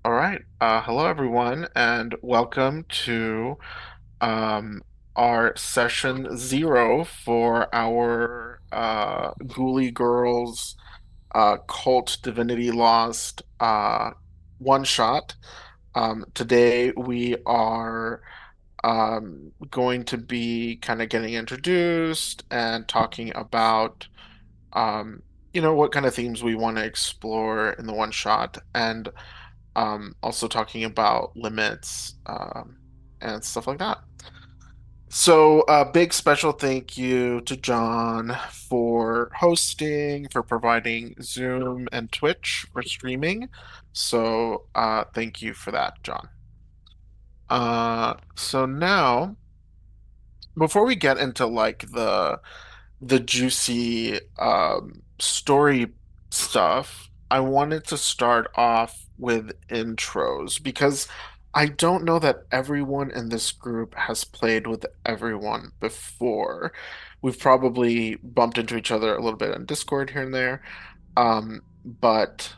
All right. Hello, everyone, and welcome to um, our session zero for our Ghoulie Girls Cult Divinity Lost one shot. Today we are going to be kind of getting introduced and talking about um, what kind of themes we want to explore in the one shot. And also talking about limits and stuff like that. So, a big special thank you to John for hosting, for providing Zoom and Twitch for streaming. So, thank you for that, John. So now, before we get into like the juicy story stuff, I wanted to start off with intros because I don't know that everyone in this group has played with everyone before. We've probably bumped into each other a little bit on Discord here and there, but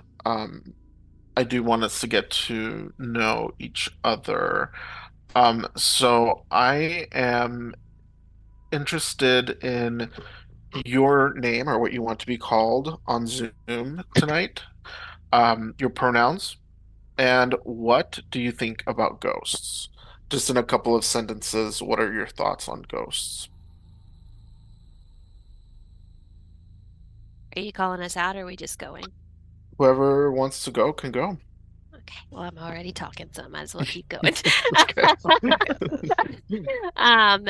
I do want us to get to know each other. So I am interested in your name or what you want to be called on Zoom tonight, your pronouns, and what do you think about ghosts? Just in a couple of sentences, what are your thoughts on ghosts? Are you calling us out or are we just going? Whoever wants to go can go. Okay, well, I'm already talking, so I might as well keep going. Okay. Um,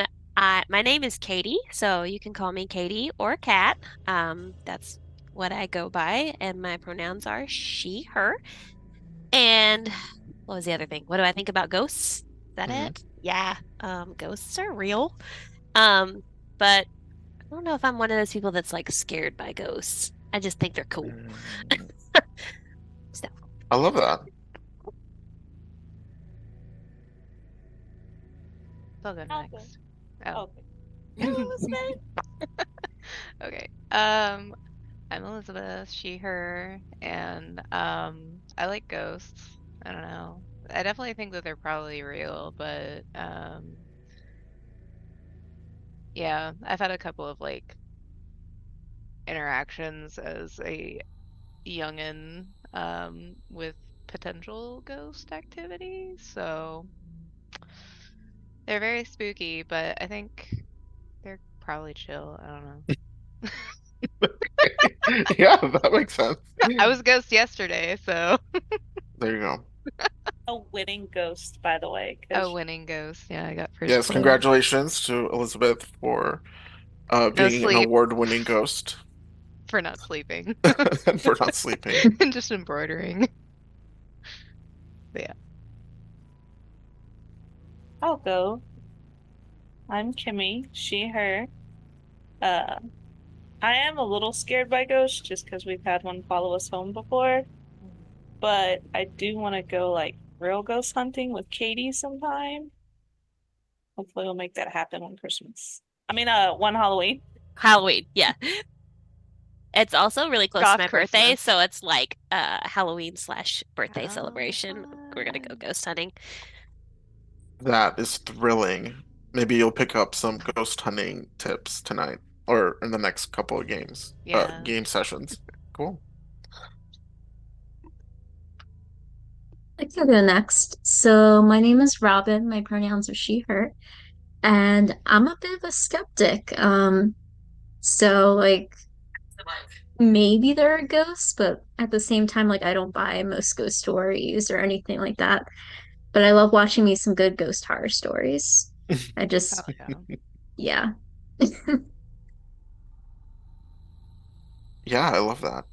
my name is Katie, so you can call me Katie or Kat. That's what I go by, and my pronouns are she, her. And what was the other thing? What do I think about ghosts? Is that Mhm. it? Yeah, ghosts are real. Um, but I don't know if I'm one of those people that's like scared by ghosts. I just think they're cool. Mm. So, I love that. I'll go Okay. next. Oh. Okay. Go, Elizabeth. Okay. I'm Elizabeth, she, her, and I like ghosts. I don't know. I definitely think that they're probably real, but yeah, I've had a couple of like interactions as a youngin with potential ghost activity, so they're very spooky, but I think they're probably chill. I don't know. Yeah, that makes sense. I was a ghost yesterday, so There you go. A winning ghost, by the way, a because winning ghost. Yeah, I got first Yes, place. congratulations to Elizabeth for No being an sleep award-winning ghost for not sleeping and for not sleeping. and just embroidering. But yeah. I'll go. I'm Kimmy, she, her. Uh, I am a little scared by ghosts just because we've had one follow us home before, but I do want to go like real ghost hunting with Katie sometime. Hopefully, we'll make that happen one Christmas. One Halloween. Halloween, yeah. It's also really close to Goth my birthday, Christmas. so it's like Halloween slash birthday Oh, celebration. We're gonna go fun. ghost hunting. That is thrilling. Maybe you'll pick up some ghost hunting tips tonight or in the next couple of Yeah. game sessions. Cool. I can go next. So my name is Robin. My pronouns are she, her, and I'm a bit of a skeptic. So like maybe there are ghosts, but at the same time, like I don't buy most ghost stories or anything like that. But I love watching me some good ghost horror stories. I Oh just, yeah. yeah. Yeah, I love that.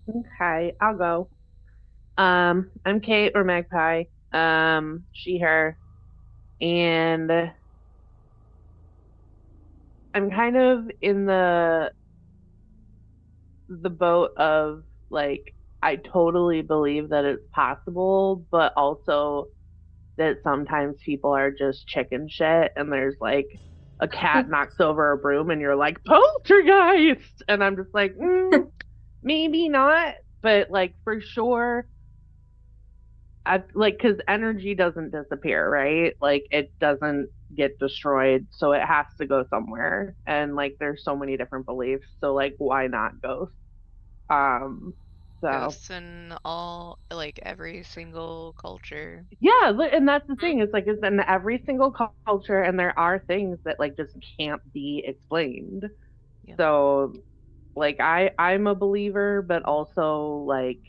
Okay, I'll go. I'm Kate or Magpie. She, her, and I'm kind of in the boat of like I totally believe that it's possible, but also that sometimes people are just chicken shit and there's like a cat knocks over a broom and you're like poltergeist and I'm just like maybe not, but like for sure like because energy doesn't disappear, right? Like it doesn't get destroyed, so it has to go somewhere. And like there's so many different beliefs, so like why not ghosts? Um, so Ghosts in all, like every single culture. yeah, and that's the Mhm. thing. It's like it's in every single culture, and there are things that like just can't be explained. Yep. So like I'm a believer, but also like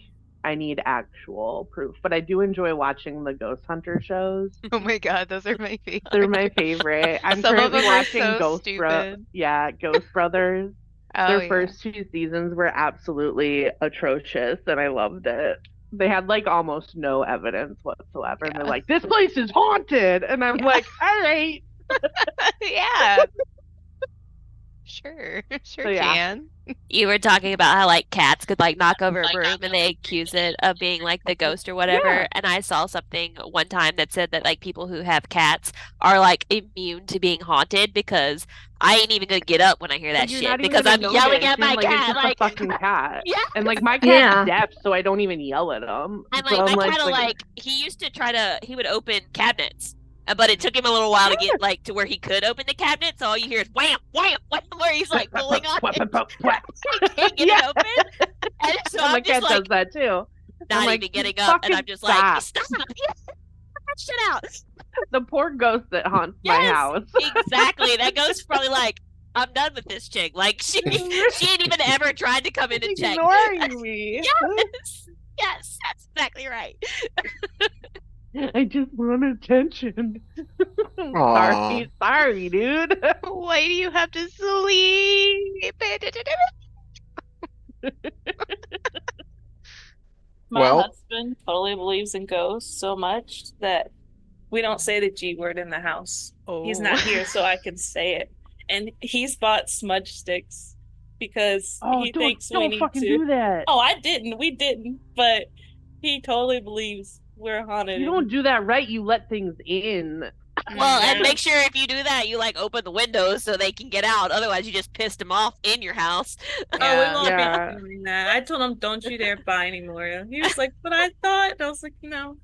I need actual proof. But I do enjoy watching the ghost hunter shows. Oh my God, those are my They're favorite. my favorite. I'm Some of currently them are watching so stupid. Ghost Brothers. Oh Their yeah. first two seasons were absolutely atrocious and I loved it. They had like almost no evidence whatsoever and they're Yeah. like, "This place is haunted." And I'm Yeah. like, "All right." Yeah. Sure. So Sure yeah. can. You were talking about how like cats could like knock over a broom and they accuse it of being like the ghost or Yeah. whatever. And I saw something one time that said that like people who have cats are like immune to being haunted because I ain't even gonna get up when I hear Like that you're shit not even because gonna I'm yelling notice. at You're my like it's cat. just a Like, fucking cat. yeah. And like my cat's Yeah. deaf, so I don't even yell at him. And So like I'm my like cat will like he used to try to he would open cabinets. But it took him a little while to get like to where he could open the cabinet, so all you hear is wham, wham, wham, where he's like pulling on it. He can't get it yeah. open. And so And my I'm just cat does like that too. I'm not like, even just getting up and I'm fucking just like, stop. stop, get that shit out. The poor ghost that haunts my Yes, house. exactly. That ghost probably like, I'm done with this chick. Like she ain't even ever tried to come in It's and check. ignoring me. Yes. Yes, that's exactly right. I just want attention. Aw. Sorry, dude. Why do you have to sleep? My Well, husband totally believes in ghosts so much that we don't say the G word in the house. He's Oh. not here, so I can say it. And he's bought smudge sticks because Oh, he thinks we don't need fucking to. do that. Oh, I didn't. We didn't. But he totally believes we're haunted. You And don't do that right. You let things in. Well, and Mm. make sure if you do that, you like open the windows so they can get out. Otherwise, you just pissed them off in your house. oh, we Yeah. won't be Yeah. doing that. I told him, don't you dare buy anymore. He was like, but I thought. And I was like, no.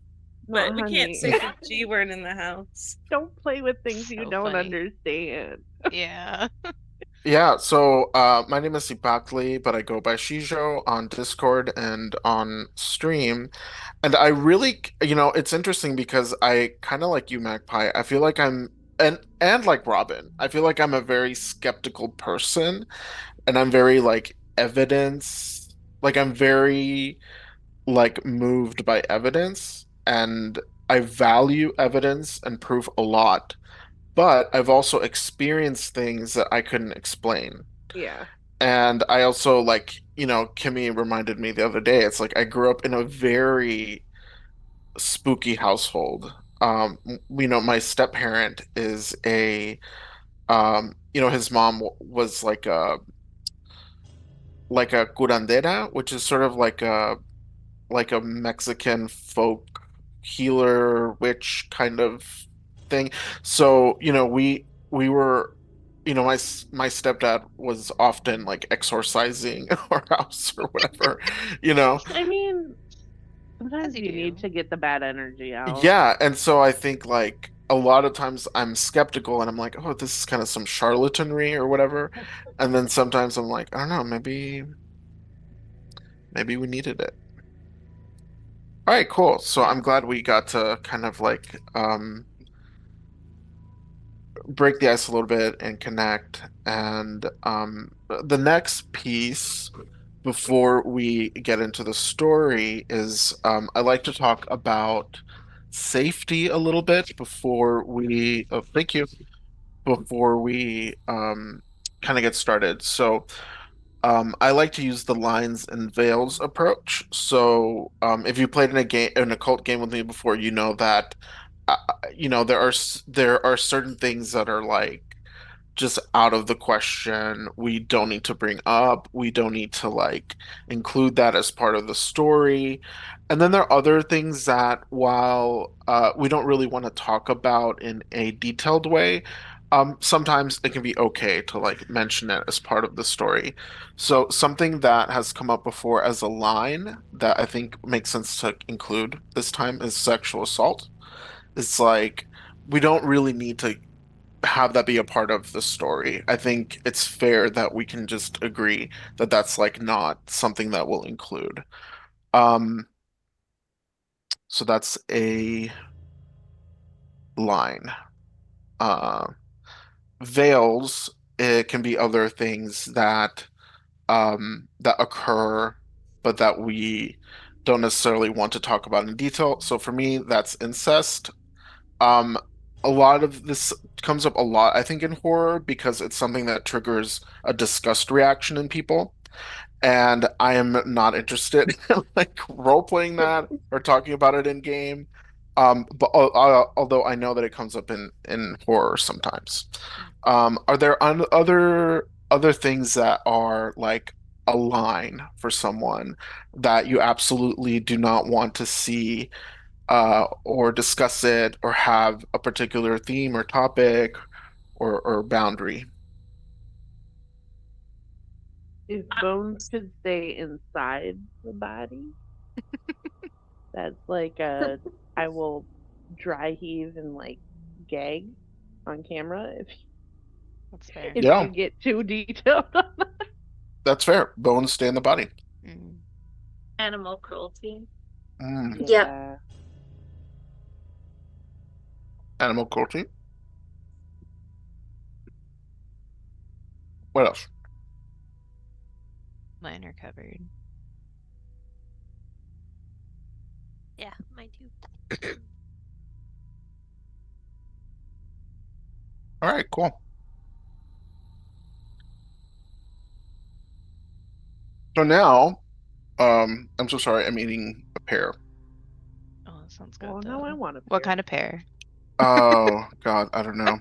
No, But we can't honey. say the G word in the house. Don't play with things you So don't funny. understand. Yeah. yeah, so my name is Ipakli, but I go by Shijo on Discord and on stream. And I really, it's interesting because I kind of like you, Magpie. I feel like and like Robin, I feel like I'm a very skeptical person and I'm very like evidence, like I'm very like moved by evidence and I value evidence and proof a lot, but I've also experienced things that I couldn't explain. Yeah. And I also like, Kimmy reminded me the other day, it's like I grew up in a very spooky household. My step parent is his mom was like a curandera, which is sort of like a Mexican folk healer witch kind of thing. So, we were, my stepdad was often like exorcising our house or whatever, you know. I mean, As sometimes you you need do. to get the bad energy out. Yeah, and so I think like a lot of times I'm skeptical and I'm like, oh, this is kind of some charlatanry or whatever. And then sometimes I'm like, I don't know, maybe we needed it. All right, cool. So I'm Yeah. glad we got to kind of like break the ice a little bit and connect. And the next piece before we get into the story is I like to talk about safety a little bit before we, oh, thank you, before we kind of get started. So I like to use the lines and veils approach. So if you played in a cult game with me before, you know that there are certain things that are like just out of the question. We don't need to bring up. We don't need to like include that as part of the story. And then there are other things that while we don't really want to talk about in a detailed way, Sometimes it can be okay to like mention it as part of the story. So something that has come up before as a line that I think makes sense to include this time is sexual assault. It's like we don't really need to have that be a part of the story. I think it's fair that we can just agree that that's like not something that we'll include. Um, so that's a line. Uh, Veils, it can be other things that occur, but that we don't necessarily want to talk about in detail. So for me, that's incest. Um, a lot of this comes up a lot, I think, in horror because it's something that triggers a disgust reaction in people. And I am not interested in like role playing that or talking about it in game. But although I know that it comes up in horror sometimes. Are there other things that are like a line for someone that you absolutely do not want to see or discuss it or have a particular theme or topic or boundary? If bones could stay inside the body, that's like a I will dry heave and like gag on camera That's fair. if Yeah, you get too detailed. that's fair. Bones stay in the body. Mm. Animal cruelty. Mm. Yep. Yeah. Animal cruelty. What else? Mine are covered. Yeah, mine too. All right, cool. So now, I'm so sorry. I'm eating a pear. Oh, that sounds good Well, now I though. want a What pair. kind of pear? Oh God, I don't know.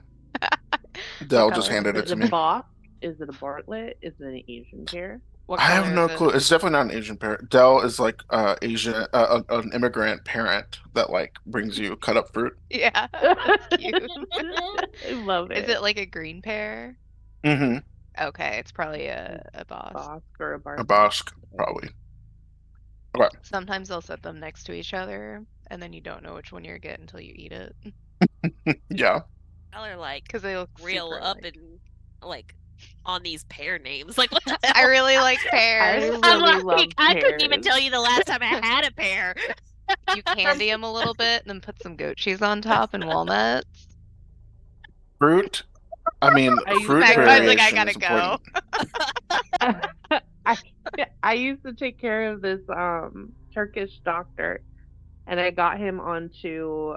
What Dell just color? Is handed it it to a me. Bossk? Is it a Bartlett? Is it an Asian pear? What I have color is no it? clue. It's definitely not an Asian parent. Dell is like Asian, an immigrant parent that like brings you cut up fruit. Yeah, that's cute. I love Is it. it like a green pear? Mm-hmm. Okay, it's probably a boss. Bossk or a A Bartlett. Basque, probably. Okay. Sometimes they'll set them next to each other, and then you don't know which one you're getting until you eat it. Yeah. Y'all are like Because they look real super up alike. and like on these pear names. Like what the I hell? really like I pears. I'm really love like, I couldn't even pears. tell you the last time I had a pear. You candy them a little bit, and then put some goat cheese on top and walnuts. Fruit. I mean, I used fruit Magpie's to like, I variation gotta is go. important. I I used to take care of this Turkish doctor and I got him onto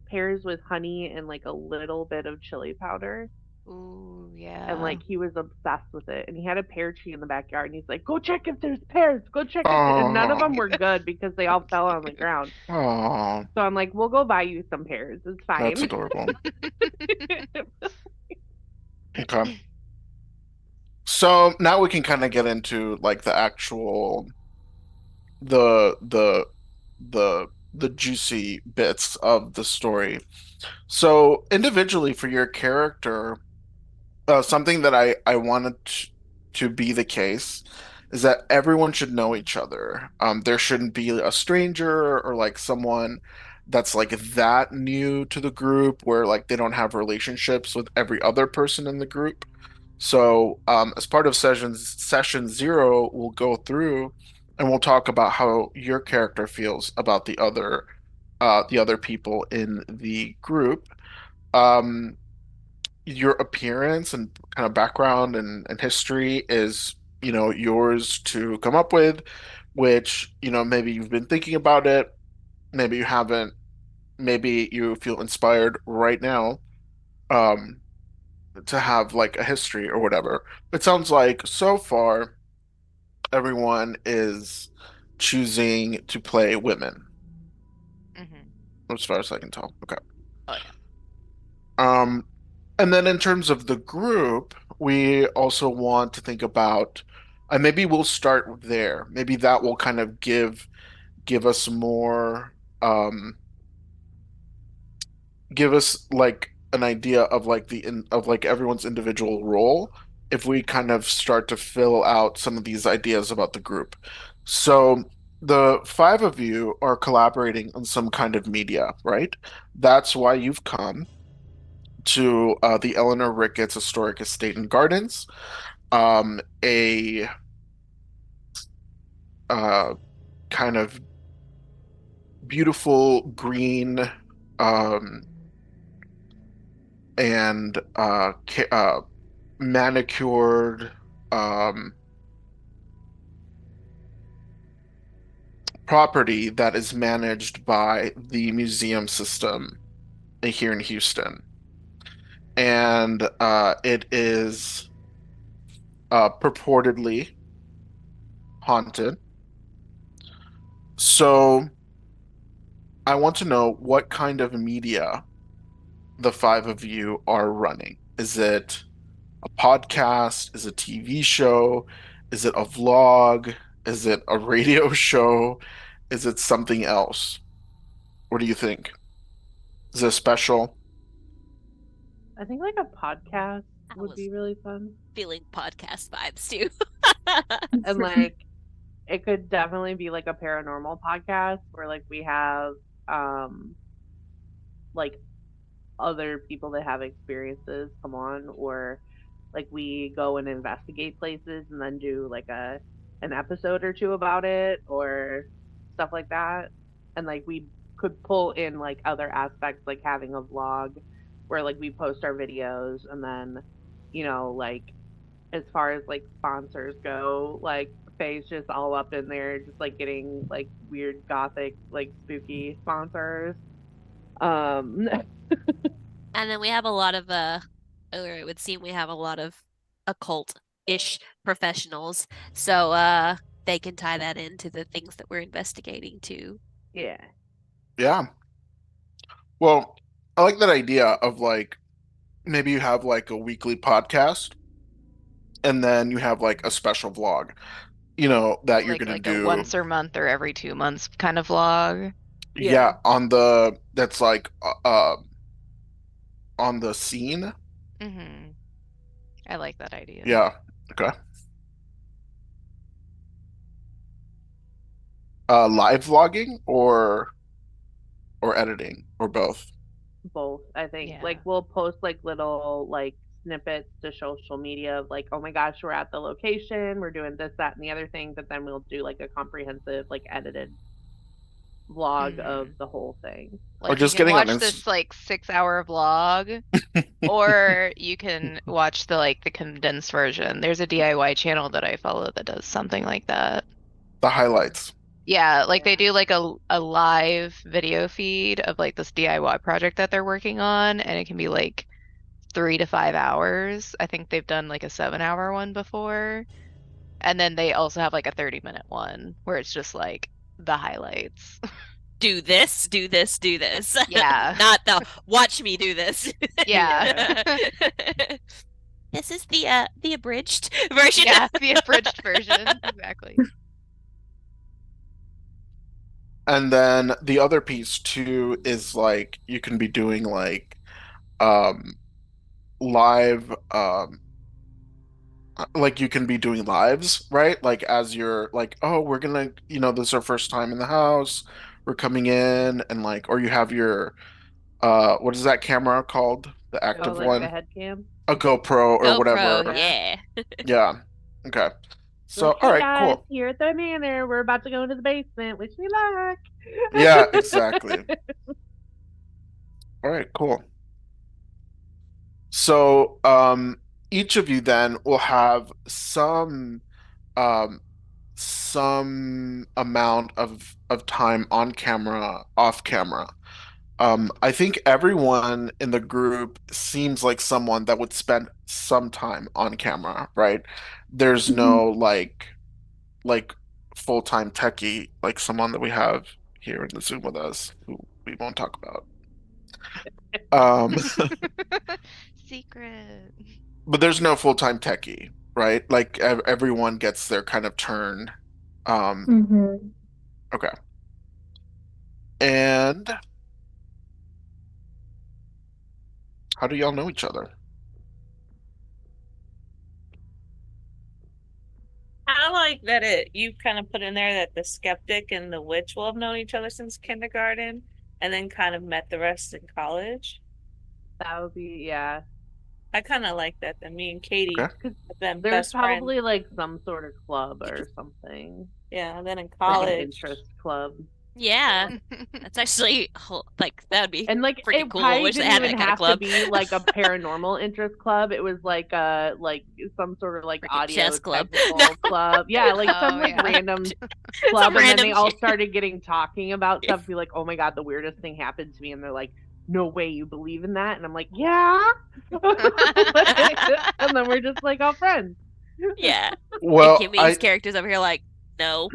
pears with honey and like a little bit of chili powder. Ooh, And yeah. like he was obsessed with it. And he had a pear tree in the backyard and he's like, go check if there's pears, go check if and none of Oh, them were good because they all fell on the Cute. ground. oh, So I'm like, we'll go buy you some pears. It's that's fine. adorable. Okay. So now we can kind of get into like the actual the the the juicy bits of the story. So individually for your character, something that I wanted to be the case is that everyone should know each other. There shouldn't be a stranger or like someone that's like that new to the group where like they don't have relationships with every other person in the group. So, as part of session zero, we'll go through and we'll talk about how your character feels about the other people in the group. Um, your appearance and kind of background and history is, yours to come up with, which, maybe you've been thinking about it, maybe you haven't, maybe you feel inspired right now, um, to have like a history or whatever. It sounds like so far everyone is choosing to play women, Hmm. as far as I can tell. Okay. Oh yeah. Um, and then in terms of the group, we also want to think about, and maybe we'll start there. Maybe that will kind of give us more, give us like an idea of like of like everyone's individual role if we kind of start to fill out some of these ideas about the group. So the five of you are collaborating on some kind of media, right? That's why you've come to the Eleanor Ricketts Historic Estate and Gardens, a uh, kind of beautiful green um, and manicured um, property that is managed by the museum system here in Houston. And it is purportedly haunted. So I want to know what kind of media the five of you are running. Is it a podcast? Is it a TV show? Is it a vlog? Is it a radio show? Is it something else? What do you think? Is it a special? I think like a podcast I would was be really fun. feeling podcast vibes too. And like it could definitely be like a paranormal podcast where like we have um like other people that have experiences come on, or like we go and investigate places and then do like a an episode or two about it or stuff like that. And like we could pull in like other aspects, like having a vlog where like we post our videos, and then like as far as like sponsors go, like Faye's just all up in there just like getting like weird gothic like spooky sponsors. um And then we have a lot of or it would seem we have a lot of occult-ish professionals. So they can tie that into the things that we're investigating too. yeah. Yeah. Well, I like that idea of like maybe you have like a weekly podcast and then you have like a special vlog, that you're gonna Like a do. once a month or every 2 months kind of vlog. Yeah. Yeah, that's like on the scene. Hmm. I like that idea. Yeah. Okay. Live vlogging or editing or both. Both. I think like Yeah. we'll post like little like snippets to social media of like, oh my gosh, we're at the location, we're doing this, that, and the other thing, but then we'll do like a comprehensive like edited vlog Hmm. of the whole thing. Or Like you just can getting on watch Inst this like 6 hour vlog, or you can watch the condensed version. There's a DIY channel that I follow that does something like that. the highlights. Yeah, like they Yeah. do like a live video feed of like this DIY project that they're working on, and it can be like 3 to 5 hours. I think they've done like a 7 hour one before. And then they also have like a 30-minute one where it's just like the highlights. Do this, do this, do this. Yeah. Not the watch me do this. Yeah. Yeah. This is the abridged version. Yeah, the abridged version. Exactly. And then the other piece too is like you can be doing um live like you can be doing lives, right? Like as you're like, oh, we're gonna, this is our first time in the house. We're coming in and like, or you have your what is that camera called? The Oh, active like the one? head cam. A GoPro or GoPro, whatever. Yeah. yeah. Yeah. Okay. So, Like, all hey right, guys, cool. here at the manor, we're about to go into the basement. Wish me luck. Yeah, exactly. All right, cool. So, each of you then will have um some amount of time on camera, off camera. I think everyone in the group seems like someone that would spend some time on camera, right? There's Mhm. no like full-time techie like someone that we have here in the Zoom with us who we won't talk about. Um, Secret. but there's no full-time techie, right? Like everyone gets their kind of turn. Um, Mhm. okay. And How do y'all know each other? I like that you kind of put in there that the skeptic and the witch will have known each other since kindergarten and then kind of met the rest in college. That would be, yeah. I kind of like that. That me and Katie Okay. Because have been there's best friends. probably like some sort of club or something, Yeah, and then in like an college, interest club. Yeah, that's actually like that would be And like freaking it cool. probably Wish they didn't had even that kind of have to club. be like a paranormal interest club. It was like some sort of like Freaking audio chess club. No, technical club. Yeah, like some Oh like yeah. random some club, and then they random all shit. started getting talking about stuff, be like, "Oh my God, the weirdest thing happened to me." And they're like, "No way, you believe in that?" And I'm like, "Yeah." Like, and then we're just like all friends. Yeah, and Well, Kimmy's character's over here like, no.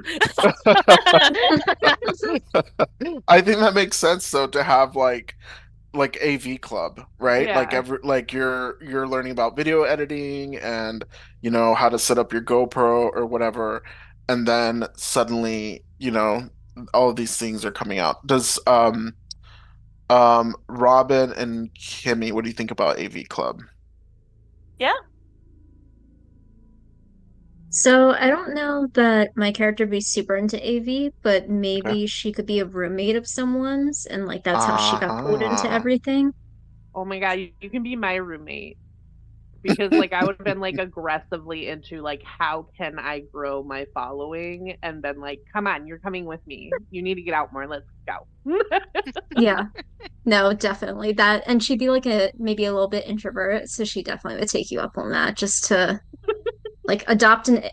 I think that makes sense though to have like AV club, right? Like Yeah. every like you're learning about video editing and how to set up your GoPro or whatever, and then suddenly, all of these things are coming out. Does Robin and Kimmy, what do you think about AV club? yeah, So I don't know that my character would be super into AV, but Okay. maybe she could be a roommate of someone's, and like that's how she got pulled into Uh-huh. everything. Oh my God, you can be my roommate. Because like I would have been like aggressively into like how can I grow my following and been like, come on, you're coming with me. You need to get out more. Let's go. Yeah, no, definitely that. And she'd be like a maybe a little bit introvert, so she definitely would take you up on that just to like adopt an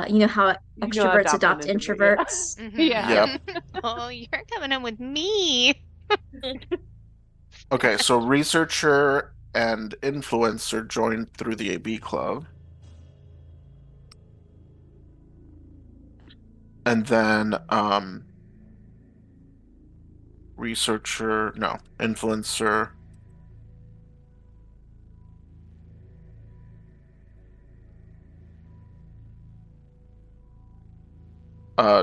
you know how You know, extroverts adopt an adopt introvert. Yeah. introverts. Hmm. Yeah. Yep. Oh, you're coming in with me. Okay, so researcher and influencer joined through the AB club. And then researcher, no, influencer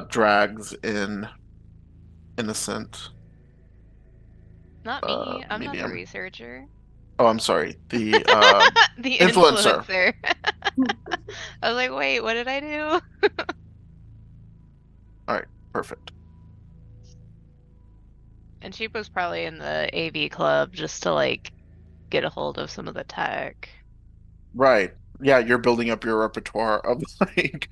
drags in innocent Not me. I'm not the medium. researcher. Oh, I'm sorry. The The influencer. influencer. I was like, wait, what did I do? All right, perfect. And she was probably in the AV club just to like get a hold of some of the tech. Right. Yeah, you're building up your repertoire of like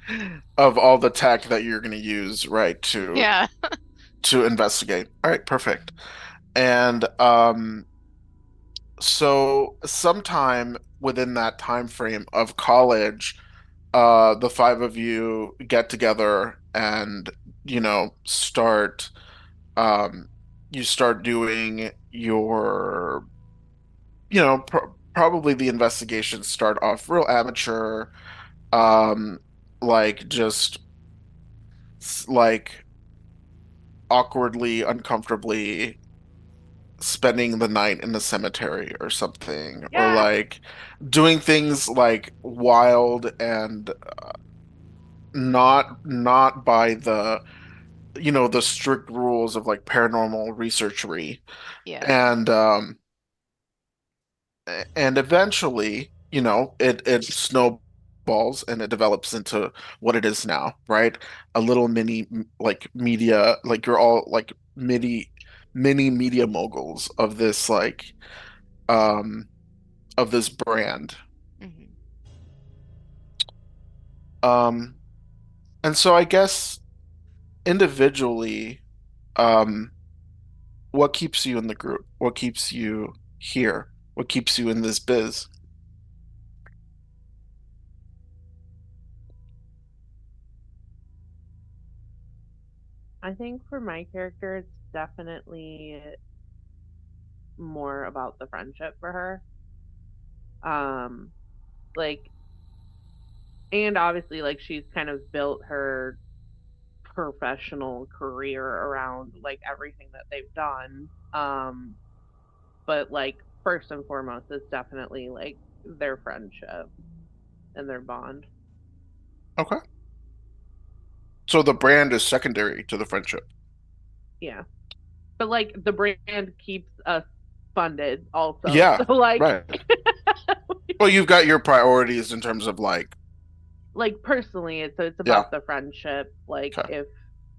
of all the tech that you're going to use, right, Yeah. to investigate. All right, perfect. And so sometime within that time frame of college, the five of you get together and start um you start doing your probably the investigations start off real amateur, um like just like awkwardly, uncomfortably spending the night in the cemetery or something, or Yeah. like doing things like wild and not by the strict rules of like paranormal researchery. Yeah. And eventually, it snowballs and it develops into what it is now, right? A little mini like media, like you're all like mini media moguls um of this brand. Hmm. Um and so I guess individually, um what keeps you in the group? What keeps you here? What keeps you in this biz? I think for my character, it's definitely more about the friendship for her. Um, like, and obviously, like, she's kind of built her professional career around like everything that they've done. But like first and foremost, it's definitely like their friendship and their bond. Okay. So the brand is secondary to the friendship. Yeah. But like the brand keeps us funded also. Yeah, So like right. Well, you've got your priorities in terms of personally it's yeah, about the friendship. Like okay. if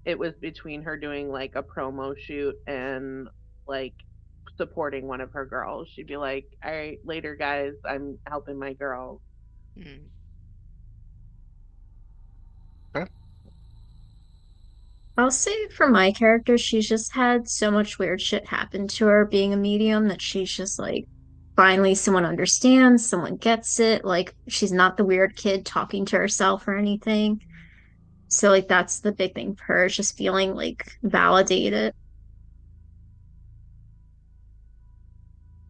it was between her doing like a promo shoot and like supporting one of her girls, she'd be like, all right, later guys, I'm helping my girl. Mm. Okay. I'll say for my character, she's just had so much weird shit happen to her being a medium that she's just like, finally someone understands, someone gets it. Like, she's not the weird kid talking to herself or anything. So, like, that's the big thing for her, is just feeling like validated.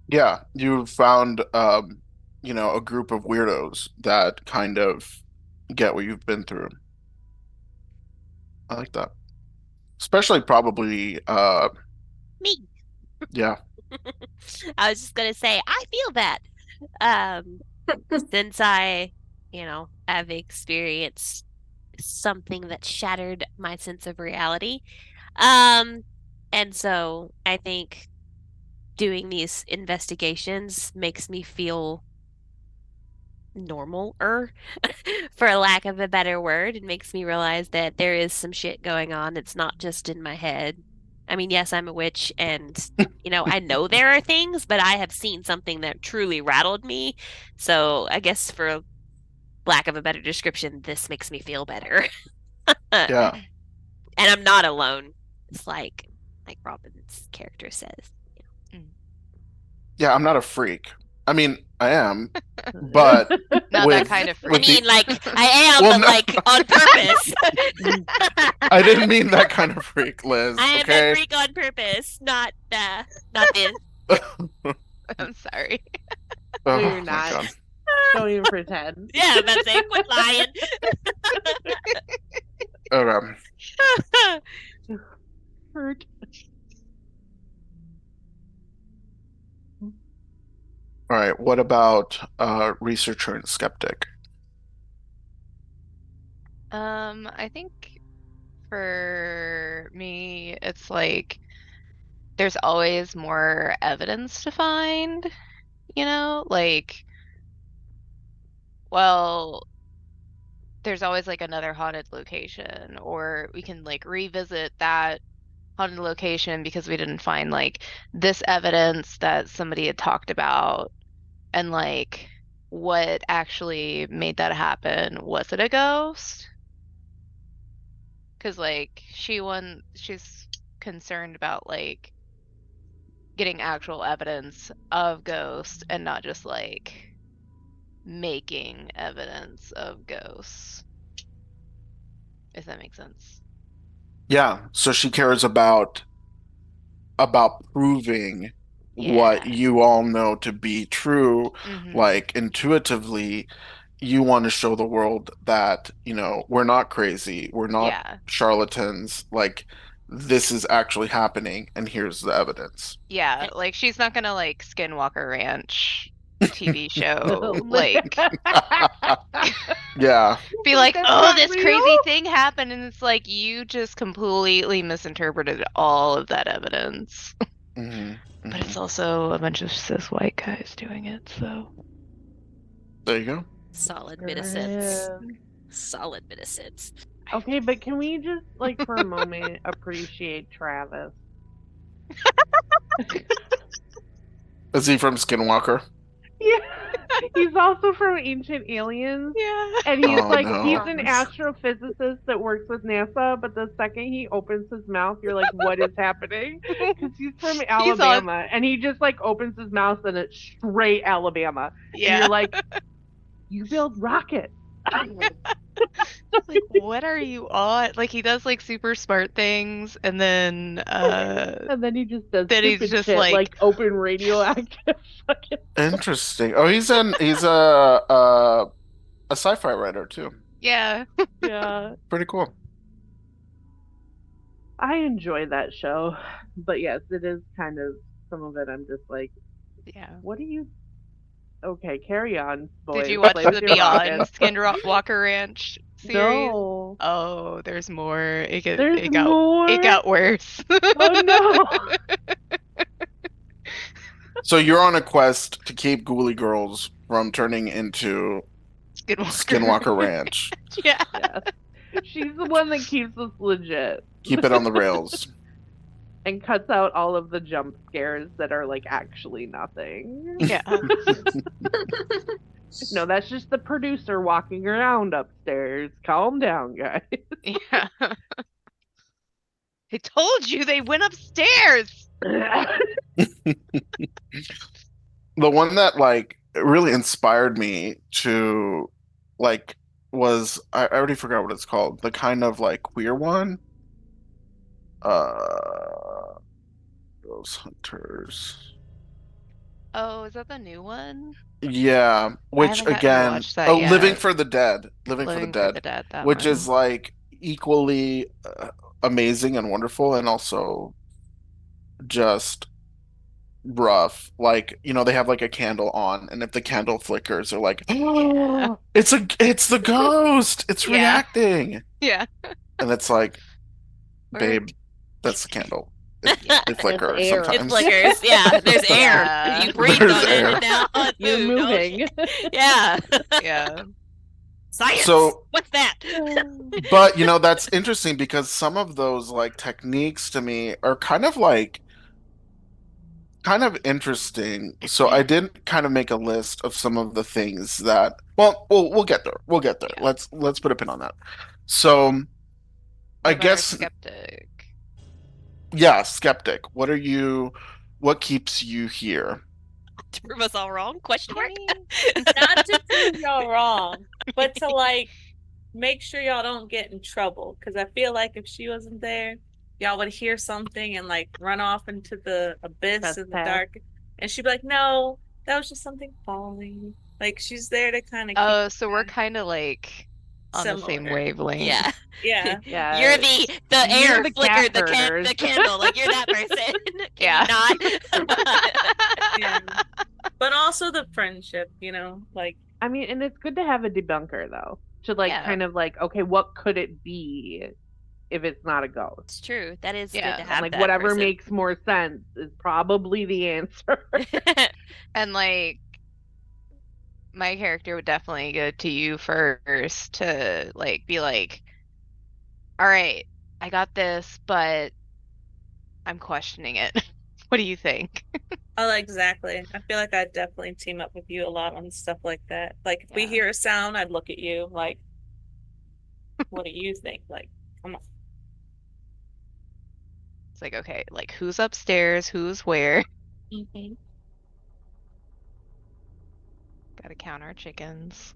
Yeah, you found a group of weirdos that kind of get what you've been through. I like that. Especially probably Me. yeah. I was just gonna say, I feel that. Um, since I've experienced something that shattered my sense of reality. Um, and so I think doing these investigations makes me feel normal-er, for lack of a better word. It makes me realize that there is some shit going on. It's not just in my head. I mean, yes, I'm a witch and I know there are things, but I have seen something that truly rattled me. So I guess for lack of a better description, this makes me feel better. And Yeah. I'm not alone. It's like Robin's character says. Mm. Yeah, I'm not a freak. I mean, I am, but Not that with kind of I with freak. mean, the like I am, well, but no, like on purpose. I didn't mean that kind of freak, I Liz. am a Okay. freak on purpose, not this. I'm sorry. No, Oh you're my not. God. Don't even pretend. Yeah, I'm about to say, quit lying. Okay. Hurt. All right. What about researcher and skeptic? I think for me, it's like there's always more evidence to find, Like, well, there's always like another haunted location, or we can like revisit that haunted location because we didn't find like this evidence that somebody had talked about, and like what actually made that happen. Was it a ghost? Because like she's concerned about like getting actual evidence of ghosts and not just like making evidence of ghosts, if that makes sense. Yeah. So she cares about proving what Yeah. you all know to be true, Mm-hmm. like intuitively. You want to show the world that, we're not crazy, we're not Yeah. charlatans, like this is actually happening, and here's the evidence. Yeah. Eh, Like she's not gonna like Skinwalker Ranch TV show, like Yeah. be like, That's oh, not this real. crazy thing happened, and it's like you just completely misinterpreted all of that evidence. Hmm. But Hmm. it's also a bunch of cis white guys doing it, so. There you go. Solid bit of sense. Griff. Solid bit of sense. Okay, but can we just like for a moment appreciate Travis? Is he from Skinwalker? Yeah, he's also from Ancient Aliens, Yeah. and he's Oh like he's no. an astrophysicist that works with NASA. But the second he opens his mouth, you're like, what is happening? Because he's from He's on. Alabama, and he just like opens his mouth and it's straight Alabama, and Yeah. you're like, you build rockets. Like, what are you on? Like, he does like super smart things, and And then he just does then he's stupid just shit like, like open radioactive fucking. Interesting. Oh, he's a sci-fi writer too. yeah, Yeah, Pretty cool. I enjoy that show, but yes, it is kind of some of it. I'm just like, yeah. what do you? Okay, carry on, Did boys. you watch Like the your Beyond rocket. Skinwalker Ranch series? No, Oh, there's more. there's It more. got worse. Oh no. So you're on a quest to keep Ghoulie girls from turning into Skinwalker. Skinwalker Ranch. Yeah. Yes. She's the one that keeps us legit Keep it on the rails. and cuts out all of the jump scares that are like actually nothing. Yeah. No, that's just the producer walking around upstairs. Calm down, guys. Yeah. I told you they went upstairs. The one that like really inspired me to like was I already forgot what it's called. The kind of like queer one. Those hunters. Oh, is that the new one? Yeah, I which haven't gotten to again, watch that oh, Living yet. for the Dead, Living for the Living for the Dead, Dead, that which is one. like equally amazing and wonderful, and also just rough. Like, they have like a candle on, and if the candle flickers, they're like, Yeah. oh, it's the ghost, it's Yeah. reacting, Yeah. and it's like, Or babe, that's the candle. yeah. It It's flickers air. It sometimes. flickers. Yeah, there's air. Yeah. You breathed There's on it, air. and now it's You're moved. Oh, moving. yeah. Yeah. Science. So, What's that? but that's interesting because some of those like techniques to me are kind of interesting. So I did kind of make a list of some of the things that, well, we'll get there. We'll get there. Yeah. Let's put a pin on that. So I What about our guess, skeptic? yeah, skeptic. What keeps you here? To prove us all wrong? Question mark. Not to prove y'all wrong, but to like make sure y'all don't get in trouble. Because I feel like if she wasn't there, y'all would hear something and like run off into the abyss in the Trespass. dark. And she'd be like, no, that was just something falling. Like she's there to kind of keep Oh, so we're kind of like on the same similar. wavelength. Yeah. Yeah. Yeah. You're the You're air the flickered cat herders. the candle. Like you're that person. Can Yeah. you not? Yeah. But also the friendship, like I mean, and it's good to have a debunker though, to like Yeah. kind of like, okay, what could it be if it's not a ghost? It's true. That is Yeah. good to And, have Like that whatever person. makes more sense is probably the answer. And like my character would definitely go to you first to like be like, all right, I got this, but I'm questioning it. What do you think? oh, exactly. I feel like I'd definitely team up with you a lot on stuff like that. Like if we Yeah. hear a sound, I'd look at you like, what do you think? Like, come on. It's like, okay, like who's upstairs, who's where? Mhm. Gotta count our chickens.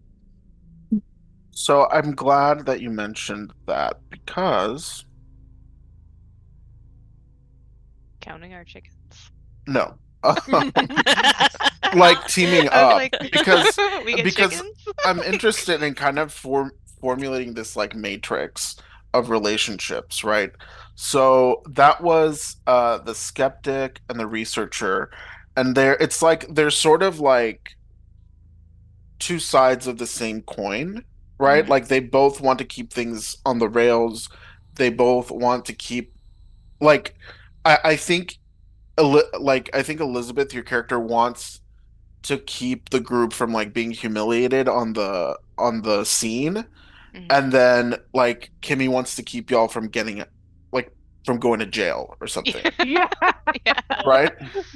So I'm glad that you mentioned that because Counting our chickens. no. Like teaming I was up like, because we get because chickens? I'm interested in kind of formulating this like matrix of relationships, right? So that was the skeptic and the researcher, and it's like they're sort of like two sides of the same coin, right? Mhm. Like they both want to keep things on the rails. They both want to keep like I think I think Elizabeth, your character, wants to keep the group from like being humiliated on the scene, Mhm. and then like Kimmy wants to keep y'all from getting like from going to jail or something, Yeah. Yeah. right?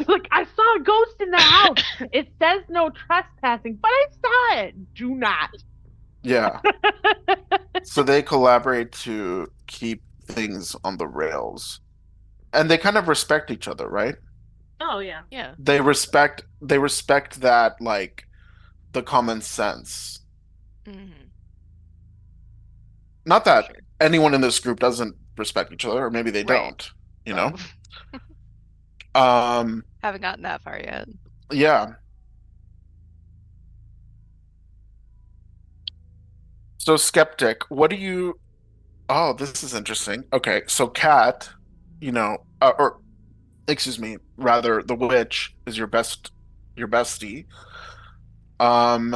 Like, I saw a ghost in the house. It says no trespassing, but I saw it. Do not. Yeah. So they collaborate to keep things on the rails, and they kind of respect each other, right? Oh yeah. Yeah. They respect that like the common sense. Mhm. Not For that sure. anyone in this group doesn't respect each other, or maybe they Right. don't, you Well, know? Um, haven't gotten that far yet. yeah. So skeptic, what do you Oh, this is interesting. Okay, so Cat, or excuse me, rather the witch is your bestie. Um,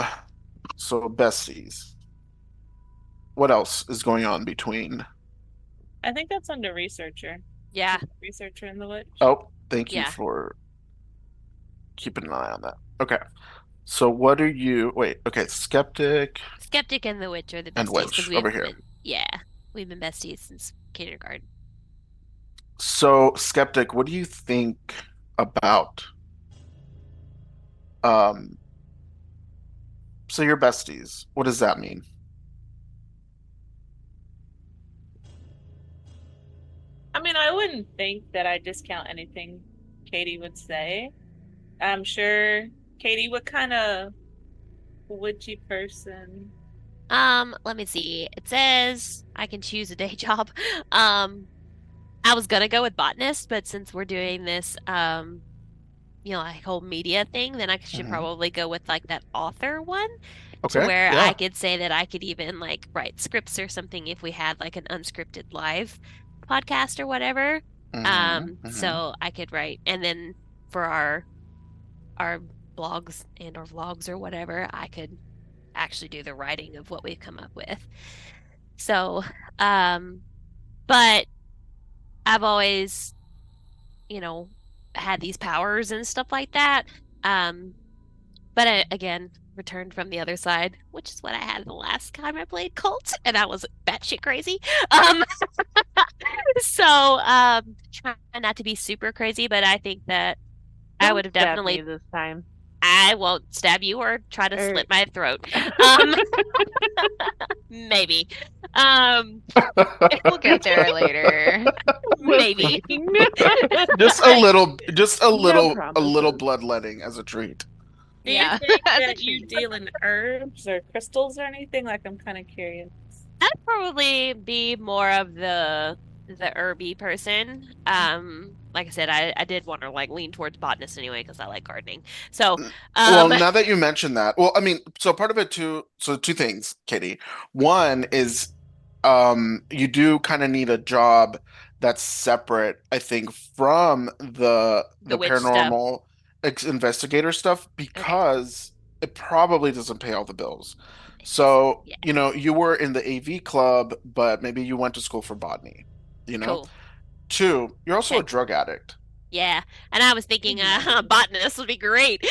so besties. What else is going on between? I think that's under researcher. Yeah. Researcher in the witch. Oh, thank you Yeah. for keep an eye on that. Okay. So what are you? Wait. Okay. Skeptic Skeptic and the witch are the and besties because witch we've over here. been, yeah, we've been besties since kindergarten. So skeptic, what do you think about um? So you're besties. What does that mean? I mean, I wouldn't think that I discount anything Katie would say. I'm sure Katie, what kind of witchy person? Let me see. It says I can choose a day job. Um, I was gonna go with botanist, but since we're doing this, like whole media thing, then I should Hmm. probably go with like that author one to Okay. where I Yeah. could say that I could even like write scripts or something if we had like an unscripted live podcast or whatever. Hmm. So I could write, and then for our blogs and or vlogs or whatever, I could actually do the writing of what we've come up with. So, um, but I've always, you know, had these powers and stuff like that. Um, but I, again, returned from the other side, which is what I had the last time I played Kult, and I was batshit crazy. Um, try not to be super crazy, but I think that I would Don't have stab me definitely. this time. I won't stab you or try to Or slit my throat. Um, maybe. Um, We'll get there later. we'll see. maybe. Just a No little promises. bloodletting as a treat. Do you Yeah, think as a that you treat. deal in herbs or crystals or anything? Like, I'm kind of curious. I'd probably be more of the herby person. Like I said, I did want to like lean towards botanist anyway because I like gardening. So, Well, um, now that you mention that, well, I mean, so part of it too, so two things, Katie. One is you do kind of need a job that's separate, I think, from the the witch stuff. paranormal investigator stuff Okay, because it probably doesn't pay all the bills. it doesn't. So, Yeah, you were in the AV club, but maybe you went to school for botany, you know? cool. Two, you're also a Check. drug addict. Yeah, and I was thinking, Nice. botanist would be great.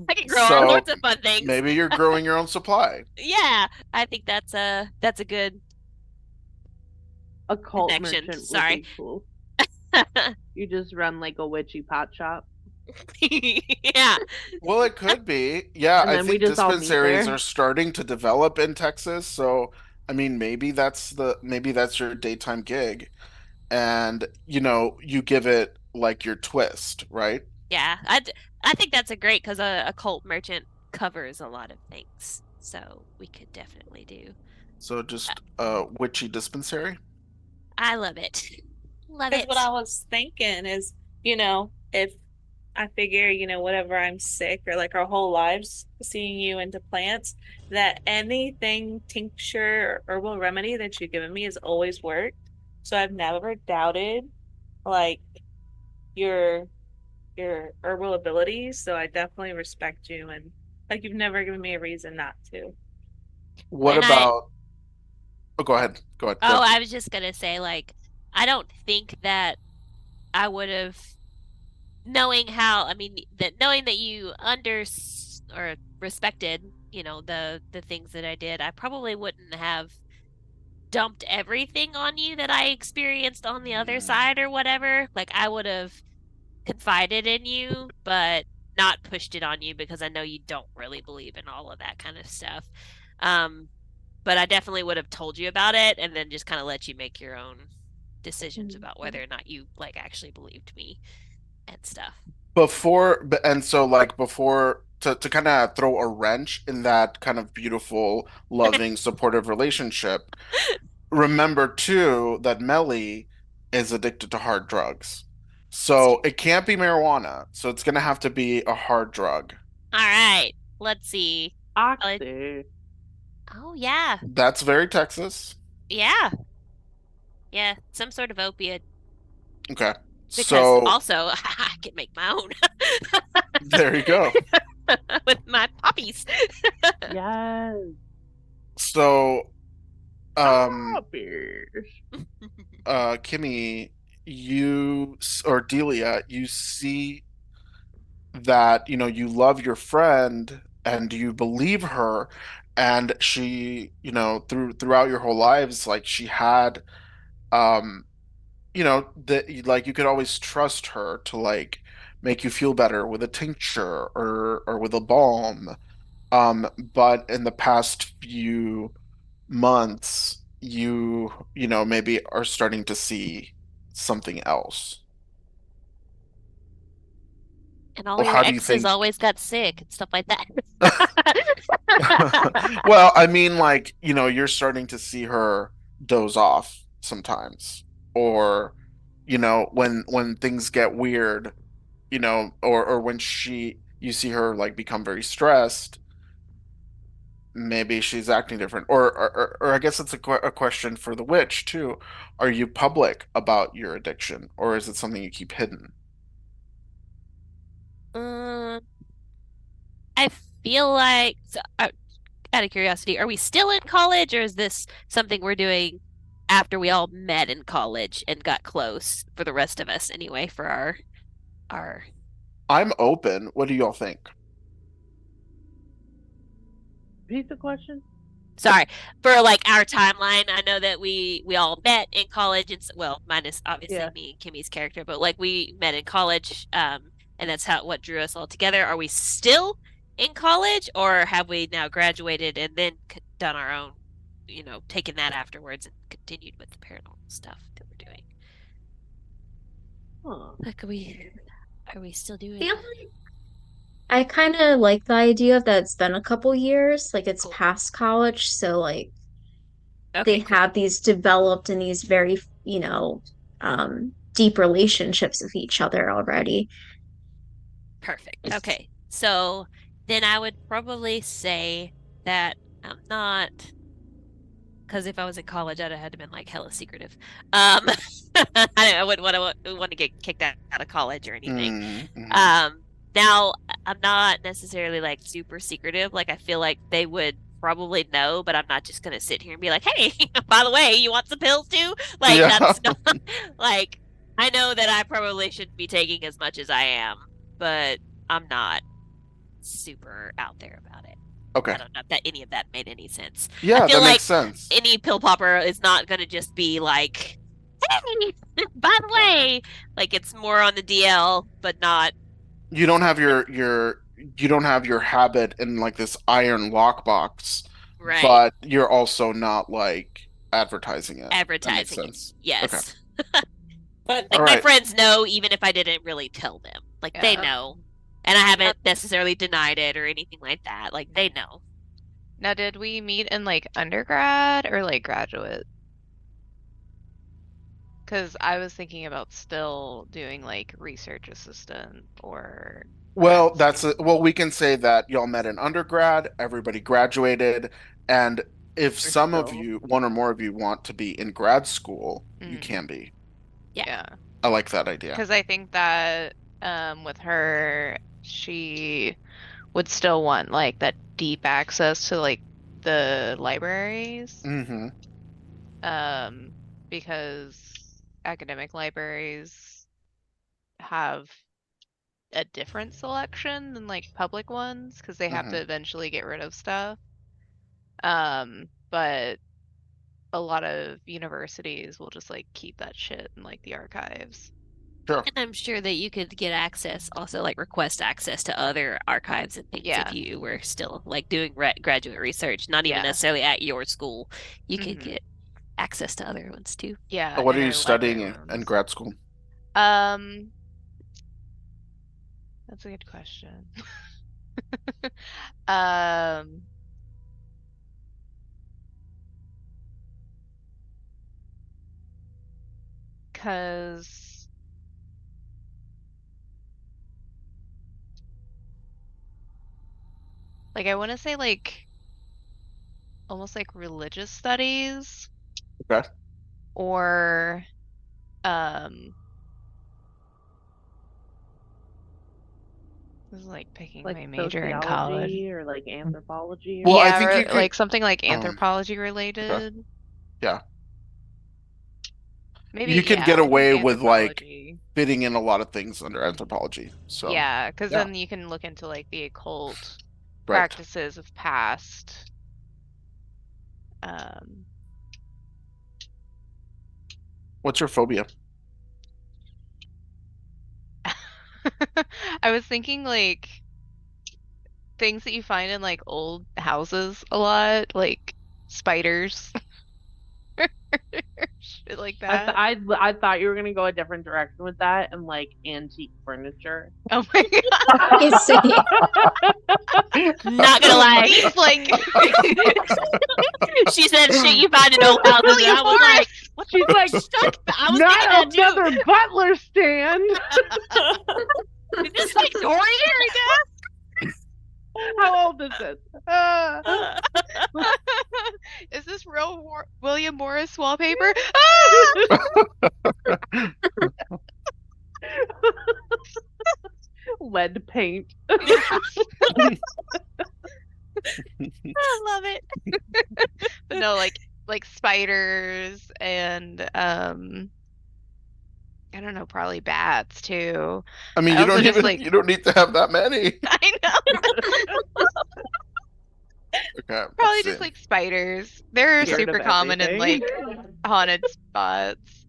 I can grow all So sorts of fun things. maybe you're growing your own supply. Yeah, I think that's a good A cult connection. merchant would Sorry. be cool. You just run like a witchy pot shop, Yeah, Well, it could be. Yeah, and I then we think just all meet dispensaries there. are starting to develop in Texas. So, I mean, maybe that's your daytime gig. And, you give it like your twist, right? yeah. I think that's a great because a cult merchant covers a lot of things, so we could definitely do. So Uh, just a witchy dispensary. I love it. Love Because what it. I was thinking is, if I figure, whatever I'm sick or like our whole lives seeing you into plants, that anything tincture or herbal remedy that you've given me has always worked. So I've never doubted like your your herbal abilities. So I definitely respect you and like you've never given me a reason not to. What And I about, oh, go ahead. Go ahead. Go oh, ahead. I was just gonna say like I don't think that I would have knowing that you or respected, the things that I did, I probably wouldn't have dumped everything on you that I experienced on the other side or whatever. Like I would have confided in you, but not pushed it on you because I know you don't really believe in all of that kind of stuff. Um, but I definitely would have told you about it and then just kind of let you make your own decisions about Mhm. whether or not you like actually believed me and stuff. And so like before to kind of throw a wrench in that kind of beautiful, loving, supportive relationship, remember too that Melly is addicted to hard drugs. That's So true. it can't be marijuana. So it's gonna have to be a hard drug. All right. Let's see. Uh, Oxy. oh yeah. That's very Texas. Yeah. Yeah, some sort of opiate Okay. because So also I can make my own there you go. with my poppies. Yes. So um Poppers. Kimmy, or Delia, you see. that, you love your friend and you believe her, and she, throughout your whole lives, like she had, um, that like you could always trust her to like make you feel better with a tincture or with a balm. But in the past few months, maybe are starting to see something else. And all Or your how do you exes think? always got sick and stuff like that. Well, I mean, like, you're starting to see her doze off sometimes. Or, when things get weird, or when you see her like become very stressed, maybe she's acting different. Or I guess it's a question for the witch too. Are you public about your addiction, or is it something you keep hidden? Um, I feel like, so, out of curiosity, are we still in college, or is this something we're doing after we all met in college and got close for the rest of us anyway for our I'm open. What do y'all think? Repeat the question. sorry, for like our timeline. I know that we all met in college. It's well, minus obviously Yeah. me and Kimmy's character, but like we met in college, and that's how what drew us all together. Are we still in college, or have we now graduated and then done our own, taken that afterwards and continued with the paranormal stuff that we're doing? Huh. Like, are we still doing Feel like I kind of like the idea that it's been a couple years, like it's cool? past college, so like they Okay, cool. have these developed and these very, deep relationships with each other already. Perfect. Okay. So then I would probably say that I'm not, because if I was in college, I'd have had to been like hella secretive. Um, I wouldn't want to get kicked out of college or anything. Mm-hmm. Um, now I'm not necessarily like super secretive. Like I feel like they would probably know, but I'm not just gonna sit here and be like, "Hey, by the way, you want some pills too?" Like Yeah. that's not like I know that I probably shouldn't be taking as much as I am, but I'm not super out there about it. Okay. I don't know if that any of that made any sense. I Yeah, feel that makes like sense. any pill popper is not gonna just be like, "Hey, by the Yeah. way," like it's more on the DL, but not You don't have like your habit in like this iron lockbox, right but you're also not like advertising it. That makes advertising it. sense. Okay. Yes. But All like my right. friends know even if I didn't really tell them. Like they Yeah. know. And I Now, haven't necessarily denied it or anything like that. Like they know. Now, did we meet in like undergrad or like graduate? Because I was thinking about still doing like research assistant or Well, grad school. we can say that y'all met in undergrad, everybody graduated, and if we're some of still. you, one or more of you, want to be in grad school, you Mm, can be. Yeah. yeah. I like that idea. Because I think that with her, she would still want like that deep access to like the libraries. Hmm. Um, because academic libraries have a different selection than like public ones because they have Hmm. to eventually get rid of stuff. But a lot of universities will just like keep that shit in like the archives. Sure. And I'm sure that you could get access, also like request access to other archives and things if Yeah. you were still like doing graduate research, not even Yeah. necessarily at your school. You could Hmm. get access to other ones too. Yeah, What are you interlibrary studying in loans. grad school? Um, that's a good question. Um, cause like I want to say like almost like religious studies Okay. or um this is like picking Like my major in college. sociology or like anthropology or Well, I Yeah, something. think you could. like something like Um. anthropology Okay. related. Yeah. Maybe, you could get yeah, I think away with like anthropology. fitting in a lot of things under anthropology. So Yeah, because yeah, then you can look into like the occult right. practices of past. Um, What's your phobia? I was thinking like things that you find in like old houses a lot, like spiders, shit like I th- that. I I thought you were gonna go a different direction with that and like antique furniture. Oh my God. I see. Not gonna lie. He's like She said shit you find in old houses, and William I was like, Morris. what She's like, the fuck? I was thinking that not too. another butler stand. Is this Victorian? How old is this? Is this real William Morris wallpaper? Ah! Lead paint. I love it. But no, like spiders and I don't know, probably bats too. I mean, I also just you like don't need to have that many. I know, Okay, let's probably see. just like spiders. They're Scared super of common in everything. like haunted spots.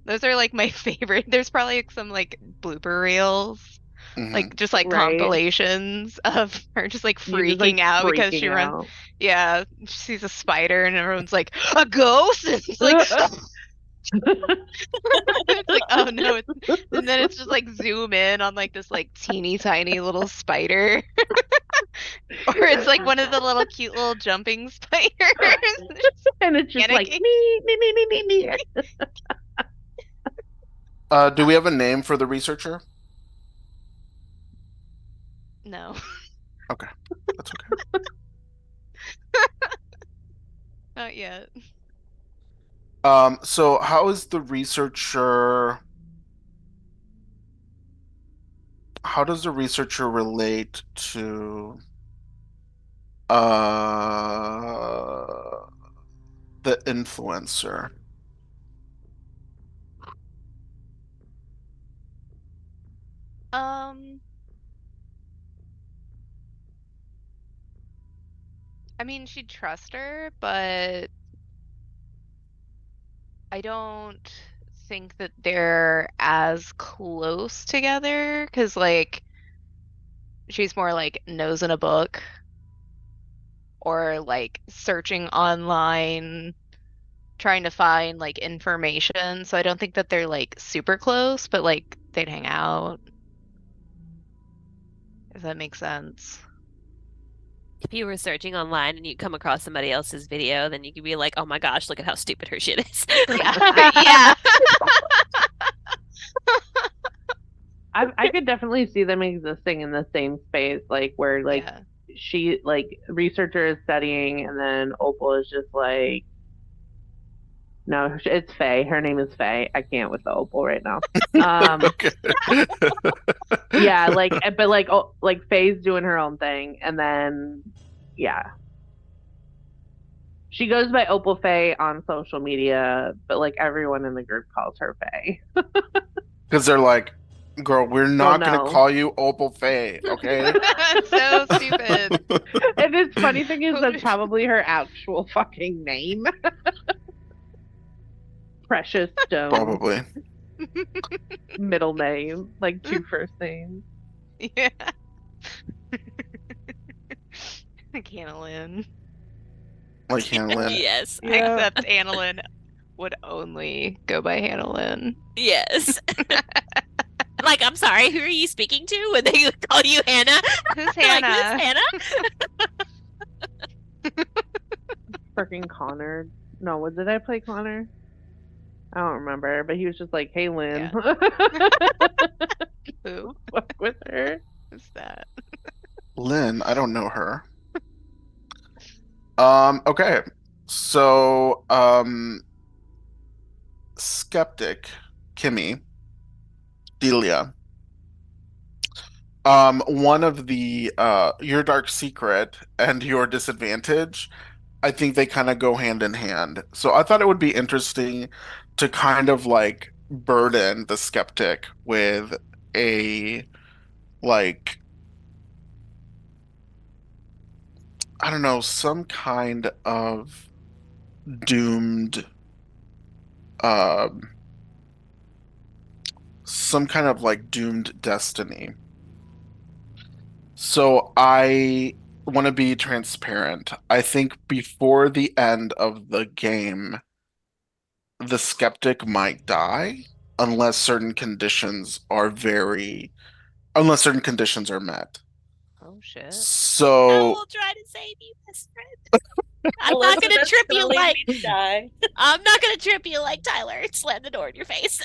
Those are like my favorite. There's probably like some like blooper reels, Hmm. like just like Right. compilations of her just like You just like freaking out because she freaking runs. out. Yeah, she sees a spider and everyone's like, a ghost? And it's like, it's like, oh no. And then it's just like zoom in on like this like teeny tiny little spider. Or it's like one of the little cute little jumping spiders. Just And it's just like panicking. me. Do we have a name for the researcher? No, Okay, that's okay. not yet. So how is the researcher? How does the researcher relate to uh the influencer? Um, I mean, she'd trust her, but I don't think that they're as close together because, like, she's more like nose in a book or like searching online, trying to find like information. So I don't think that they're like super close, but like they'd hang out, if that makes sense. If you were searching online and you come across somebody else's video, then you could be like, oh my gosh, look at how stupid her shit is. Yeah, yeah, I could definitely see them existing in the same space, like where like yeah. she like researcher is studying and then Opal is just like no, it's Faye. Her name is Faye. I can't with the Opal right now. Okay. Yeah, like but like oh, like Faye's doing her own thing and then yeah. She goes by Opal Faye on social media, but like everyone in the group calls her Faye. Because they're like, girl, we're Well, not gonna no. call you Opal Faye, okay? So stupid. And the funny thing is that's probably her actual fucking name. Precious Stone. Probably. Middle name, like two first names. Yeah. Like Hannah Lynn. Like Hannah Lynn. Yes. Yeah. Except Anna Lynn would only go by Hannah Lynn. Yes. Like, I'm sorry, who are you speaking to when they call you Hannah? Who's You're like, Hannah? who's Hannah? Freaking Connor. No, what did I play Connor? I don't remember, but he was just like, "Hey, Lynn." Who Fuck with her. is that? Lynn, I don't know her. Okay. So, skeptic, Kimmy, Delia. One of the your dark secret and your disadvantage, I think they kind of go hand in hand. So I thought it would be interesting to kind of like burden the skeptic with a like I don't know, some kind of doomed um some kind of like doomed destiny. So I want to be transparent. I think before the end of the game, the skeptic might die unless certain conditions are unless certain conditions are met. Oh shit. I So, will try to save you, best friend. I'm not gonna Elizabeth's trip gonna you leave like me to die. I'm not gonna trip you like Tyler and slam the door in your face.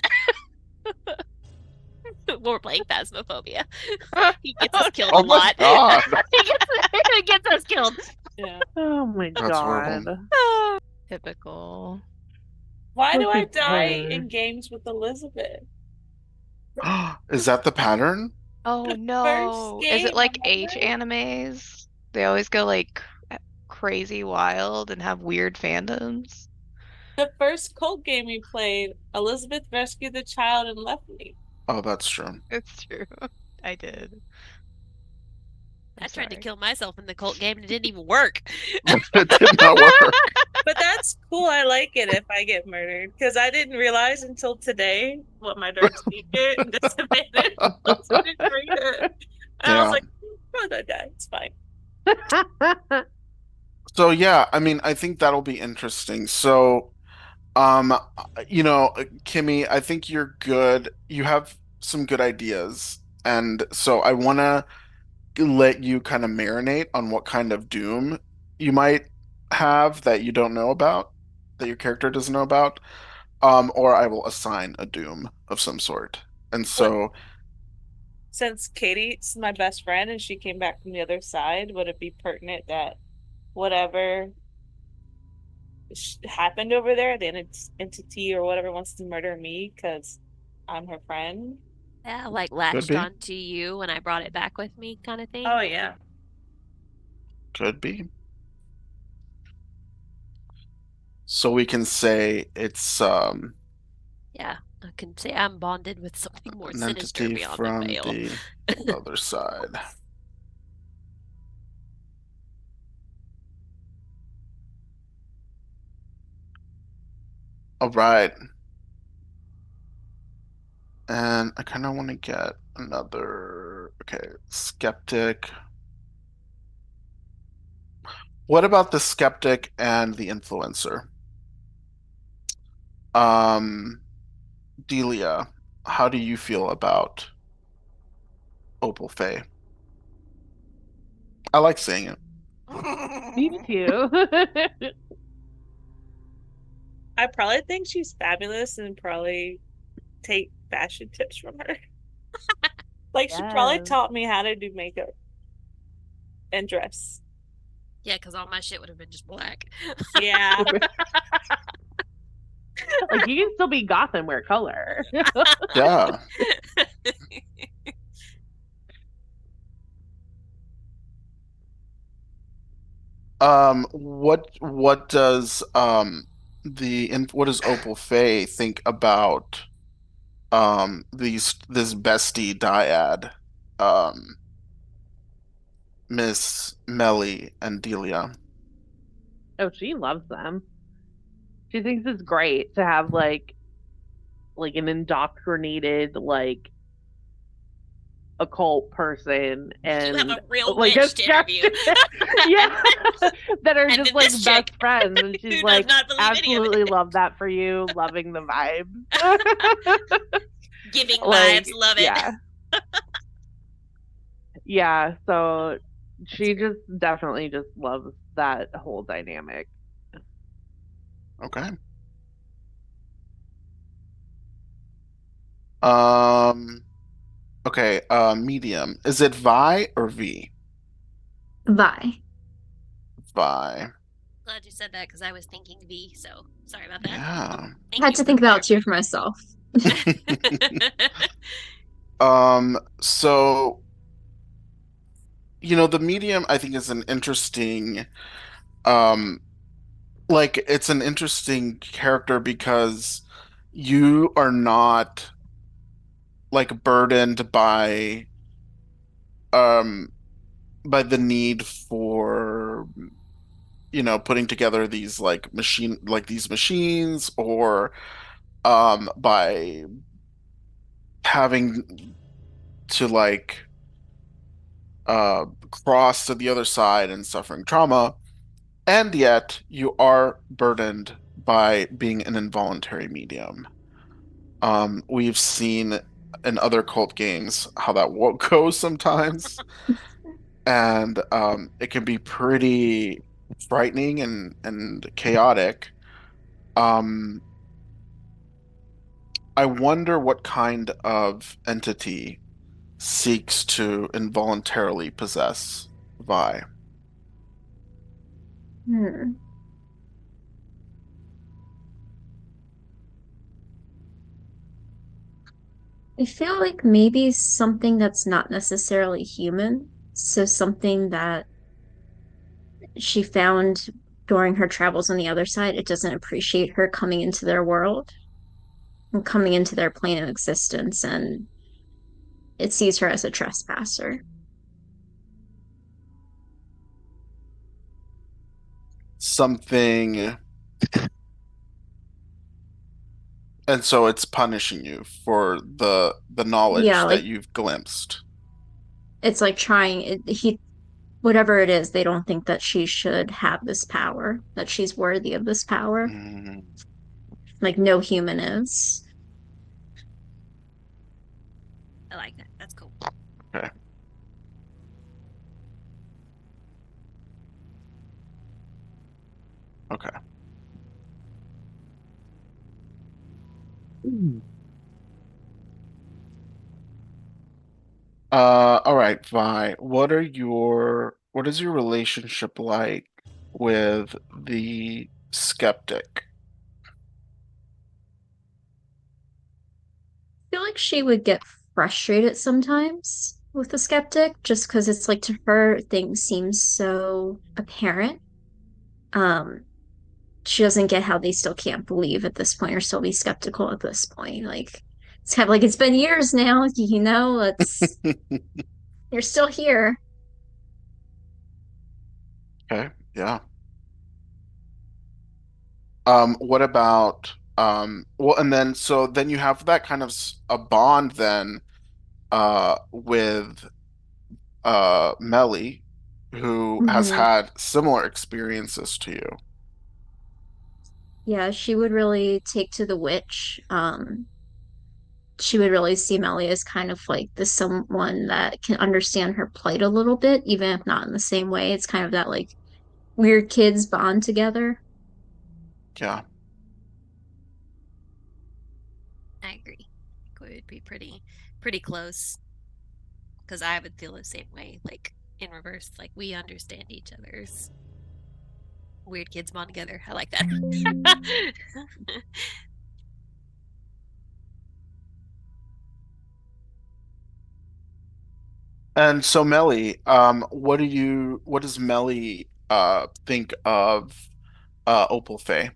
We're playing Phasmophobia. He gets us killed a oh my lot. God, He gets us killed. Yeah. Oh my that's horrible. god. Typical. Why do Look I at die her. in games with Elizabeth? Is that the pattern? Oh The first no. Is it game, like H remember? animes? They always go like crazy wild and have weird fandoms. The first cult game we played, Elizabeth rescued the child and left me. Oh, that's true. It's true. I did. I'm I tried to sorry. kill myself in the cult game and it didn't even work. It did not work. But that's cool. I like it if I get murdered because I didn't realize until today what my dark secret and disadvantage was. I didn't read it. And I was Yeah. like, I'm gonna die. It's fine. So yeah, I mean, I think that'll be interesting. So, um, Kimmy, I think you're good. You have some good ideas. And so I want to let you kind of marinate on what kind of doom you might have that you don't know about, that your character doesn't know about. Or I will assign a doom of some sort. And What so, since Katie's my best friend and she came back from the other side, would it be pertinent that whatever happened over there, the entity or whatever wants to murder me because I'm her friend? Yeah, like could latched be, onto you when I brought it back with me, kind of Oh thing. yeah. could be. So we can say it's Yeah, I can say I'm bonded with something more an sinister entity beyond the from veil. the other side. All right. And I kind of want to get another, okay, skeptic. What about the skeptic and the influencer? Um, Delia, how do you feel about Opal Faye? I like saying it. Me too. I probably think she's fabulous and probably take fashion tips from her. Like she probably Yes. taught me how to do makeup and dress. Yeah, because all my shit would have been just black. Yeah. Like you can still be goth and wear color. Yeah. What does what does Opal Faye think about this bestie dyad, um, Miss Melly and Delia? Oh, she loves them. She thinks it's great to have like an indoctrinated like occult person You have and a real like a witch to interview. skeptic. Yeah. That are And just then like this chick best friends. And she's who does like, not believe any of absolutely it. love that for you, loving the vibe. Giving vibes, Like, love it. yeah. Yeah. So she just definitely just loves that whole dynamic. Okay. Um, okay, medium. Is it Vi or V? Vi. Vi. Glad you said that because I was thinking V, so sorry about that. Yeah. Thank Had you to for think about it too for myself. clarifying. So, the medium I think is an interesting um like it's an interesting character because you are not like burdened um by the need for putting together these these machines or by having to uh cross to the other side and suffering trauma, and yet you are burdened by being an involuntary medium. We've seen in other cult games how that goes sometimes, and it can be pretty frightening and chaotic. Um, I wonder what kind of entity seeks to involuntarily possess Vi. Hmm. I feel like maybe something that's not necessarily human. So something that she found during her travels on the other side, it doesn't appreciate her coming into their world and coming into their plane of existence, and it sees her as a trespasser. Something, and so it's punishing you for the Yeah, knowledge that like you've glimpsed. it's like trying he whatever it is, they don't think that she should have this power, that she's worthy of this power. Mm, Like no human is. I like that. That's cool. okay. Okay. Mm. All right, Vi. What is your relationship like with the skeptic? I feel like she would get frustrated sometimes with the skeptic just because it's like to her things seem so apparent. Um, she doesn't get how they still can't believe at this point or still be skeptical at this point. Like it's kind of like it's been years now, it's you're still here. Okay, yeah. What about well, and then so then you have that kind of a bond then with Melly, who has Hmm. had similar experiences to you. Yeah, she would really take to the witch. She would really see Melly as kind of like the someone that can understand her plight a little bit, even if not in the same way. It's kind of that like weird kids bond together. Yeah. I agree. I think we would be pretty close because I would feel the same way, like in reverse. Like we understand each other's weird kids bond together. I like that. And so Melly, what does Melly think of Opal Faye?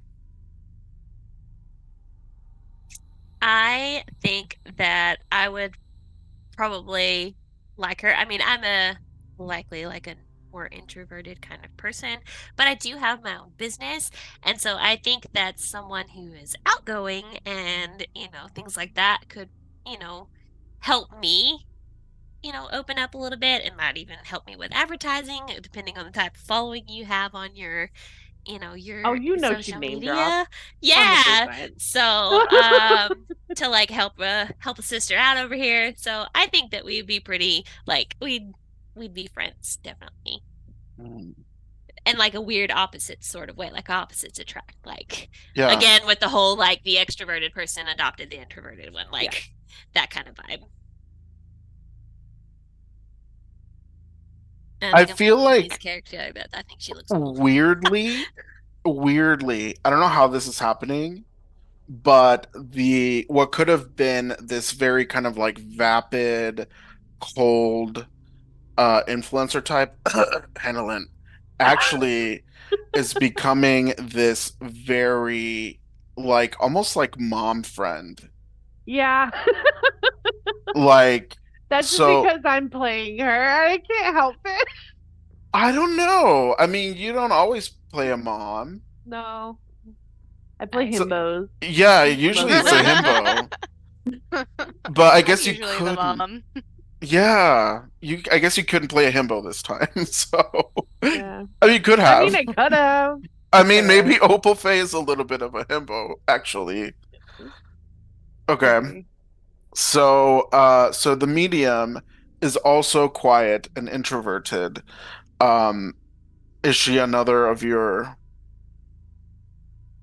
I think that I would probably like her. I mean, I'm a likely like a more introverted kind of person, but I do have my own business. And so I think that someone who is outgoing and, things like that could, you know, help me, open up a little bit. It might even help me with advertising, depending on the type of following you have on Oh, your you know she social name dropped media. Yeah. 100%. So, to like help a sister out over here. So I think that we'd be pretty like we'd be friends, definitely. Mm, And like a weird opposite sort of way, like opposites attract. Like yeah. again with the whole like the extroverted person adopted the introverted one, Yeah. like that kind of vibe. And I like I'm feel feeling Kimmy's like character like that. I think she looks cool. weirdly, weirdly, I don't know how this is happening, but the what could have been this very kind of like vapid, cold influencer type Hannah actually is becoming this very like almost like mom friend. Yeah. Like That's just so because I'm playing her. I can't help it. I don't know. I mean, you don't always play a mom. No. I play I So himbos yeah, usually it's a mostly. himbo, but I I'm guess you usually the couldn't. mom. Yeah, you. I guess you couldn't play a himbo this time. So Yeah. I mean, you could I mean, have. I could have. I I mean, could maybe have. Opal Faye is a little bit of a himbo, actually. Okay, Maybe. so the medium is also quiet and introverted. Um, is she another